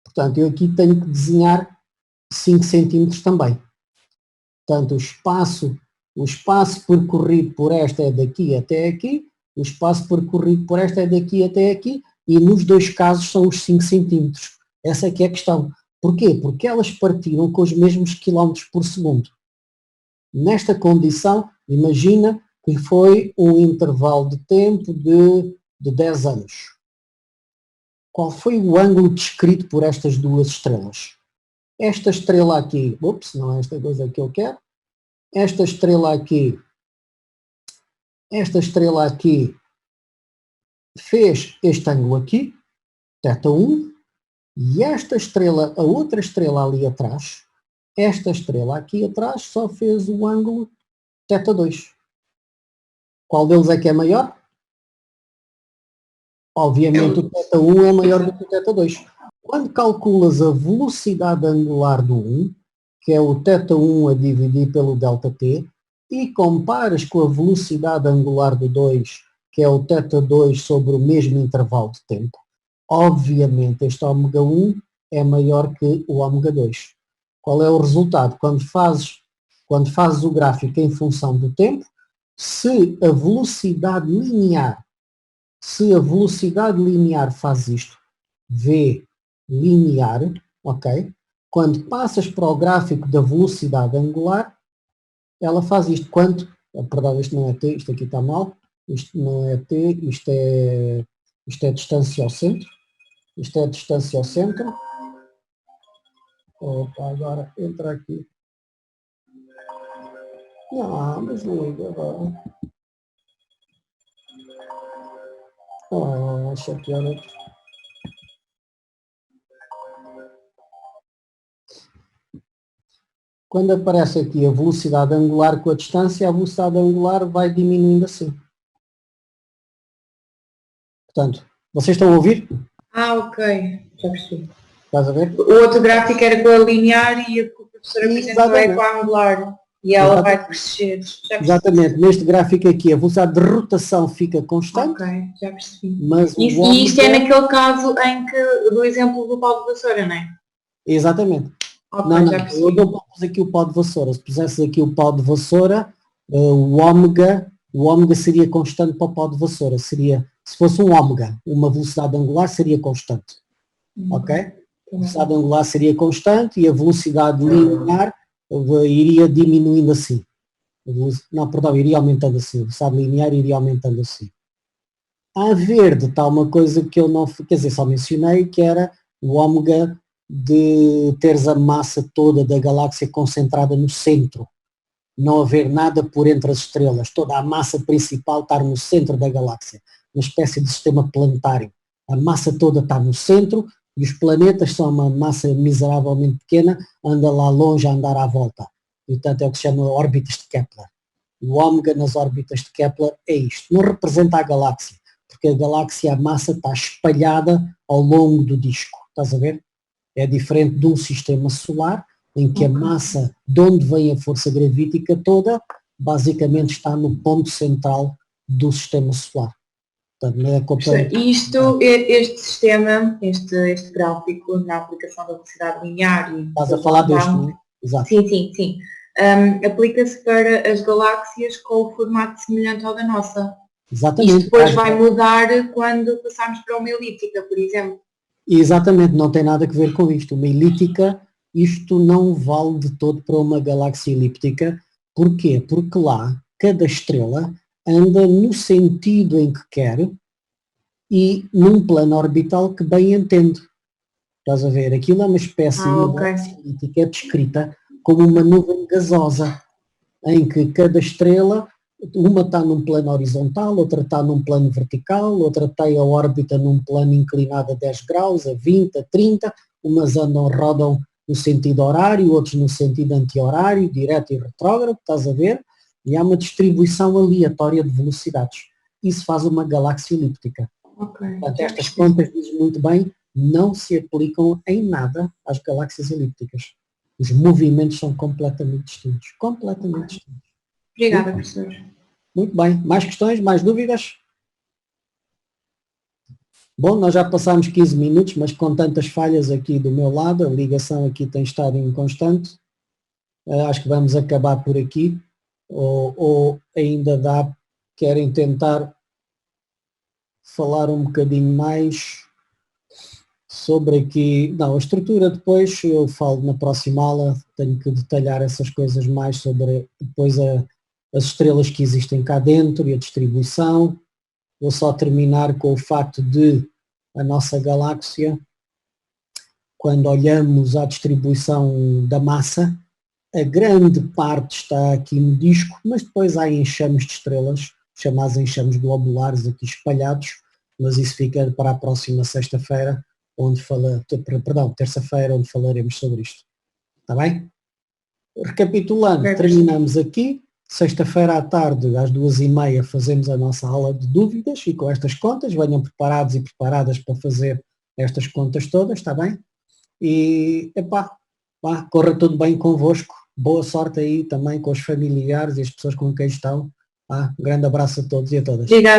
Portanto, eu aqui tenho que desenhar 5 centímetros também. Portanto, o espaço percorrido por esta é daqui até aqui, o espaço percorrido por esta é daqui até aqui, e nos dois casos são os 5 centímetros. Essa é que é a questão. Porquê? Porque elas partiram com os mesmos quilómetros por segundo. Nesta condição, imagina que foi um intervalo de tempo de 10 anos. Qual foi o ângulo descrito por estas duas estrelas? Esta estrela aqui, não é esta coisa que eu quero, esta estrela aqui fez este ângulo aqui, θ1, e esta estrela, a outra estrela ali atrás, esta estrela aqui atrás só fez o ângulo θ2. Qual deles é que é maior? Obviamente o θ1 é maior do que o θ2. Quando calculas a velocidade angular do 1, que é o θ1 a dividir pelo ΔT, e comparas com a velocidade angular do 2, que é o θ2 sobre o mesmo intervalo de tempo, obviamente este ω1 é maior que o ω2. Qual é o resultado? Quando fazes o gráfico em função do tempo, se a velocidade linear faz isto, V linear, ok? Quando passas para o gráfico da velocidade angular, ela faz isto. Perdão, isto não é t, isto aqui está mal, isto não é t, isto é distância ao centro. Isto é a distância ao centro. Opa, agora entra aqui. Não, mas não liga agora. Chateado. Quando aparece aqui a velocidade angular com a distância, a velocidade angular vai diminuindo assim. Portanto, vocês estão a ouvir? Ok, já percebi. Estás a ver? O outro gráfico era com a linear e a professora apresentou é com a angular. E ela vai crescer. Exatamente. Neste gráfico aqui, a velocidade de rotação fica constante. Ok, já percebi. Mas e isto é naquele caso em que, do exemplo do pau de vassoura, não é? Exatamente. Okay, não, eu não pus aqui o pau de vassoura. Se pusesse aqui o pau de vassoura, o ômega seria constante para o pau de vassoura. Se fosse um ômega, uma velocidade angular seria constante. Ok? A velocidade angular seria constante e a velocidade linear iria diminuindo assim. Iria aumentando assim. A velocidade linear iria aumentando assim. A verde está uma coisa que eu não... Quer dizer, só mencionei, que era o ômega de teres a massa toda da galáxia concentrada no centro. Não haver nada por entre as estrelas. Toda a massa principal estar no centro da galáxia. Uma espécie de sistema planetário. A massa toda está no centro e os planetas são uma massa miseravelmente pequena, anda lá longe a andar à volta. Portanto, é o que se chama órbitas de Kepler. O ômega nas órbitas de Kepler é isto. Não representa a galáxia, porque a galáxia, a massa está espalhada ao longo do disco. Estás a ver? É diferente de um sistema solar, em que a massa, de onde vem a força gravítica toda, basicamente está no ponto central do sistema solar. Portanto, não é completamente... Este sistema, este gráfico na aplicação da velocidade linear... Estás a falar deste, não é? Exato. Sim. Aplica-se para as galáxias com o formato semelhante ao da nossa. Exatamente. Isto depois vai mudar quando passarmos para uma elíptica, por exemplo. Exatamente, não tem nada a ver com isto. Uma elíptica, isto não vale de todo para uma galáxia elíptica, Porquê? Porque lá cada estrela anda no sentido em que quer e num plano orbital que bem entende. Estás a ver? Aquilo é uma espécie de galáxia elíptica, é descrita como uma nuvem gasosa, em que cada estrela, uma está num plano horizontal, outra está num plano vertical, outra tem a órbita num plano inclinado a 10 graus, a 20, a 30, umas rodam no sentido horário, outros no sentido anti-horário, direto e retrógrado, estás a ver? E há uma distribuição aleatória de velocidades. Isso faz uma galáxia elíptica. Portanto, estas contas, dizem muito bem, não se aplicam em nada às galáxias elípticas. Os movimentos são completamente distintos. Completamente distintos. Obrigada, professor. Muito bem. Mais questões? Mais dúvidas? Bom, nós já passámos 15 minutos, mas com tantas falhas aqui do meu lado, a ligação aqui tem estado inconstante. Acho que vamos acabar por aqui. Ou ainda querem tentar falar um bocadinho mais sobre aqui, não, a estrutura depois eu falo na próxima aula, tenho que detalhar essas coisas mais sobre depois as estrelas que existem cá dentro e a distribuição. Vou só terminar com o facto de a nossa galáxia, quando olhamos a distribuição da massa, a grande parte está aqui no disco, mas depois há enxames de estrelas, chamados enxames globulares aqui espalhados, mas isso fica para a próxima sexta-feira, terça-feira, onde falaremos sobre isto. Está bem? Recapitulando, terminamos aqui. Sexta-feira à tarde, às 2h30, fazemos a nossa aula de dúvidas e com estas contas, venham preparados e preparadas para fazer estas contas todas, está bem? E, corra tudo bem convosco. Boa sorte aí também com os familiares e as pessoas com quem estão. Um grande abraço a todos e a todas. Obrigada.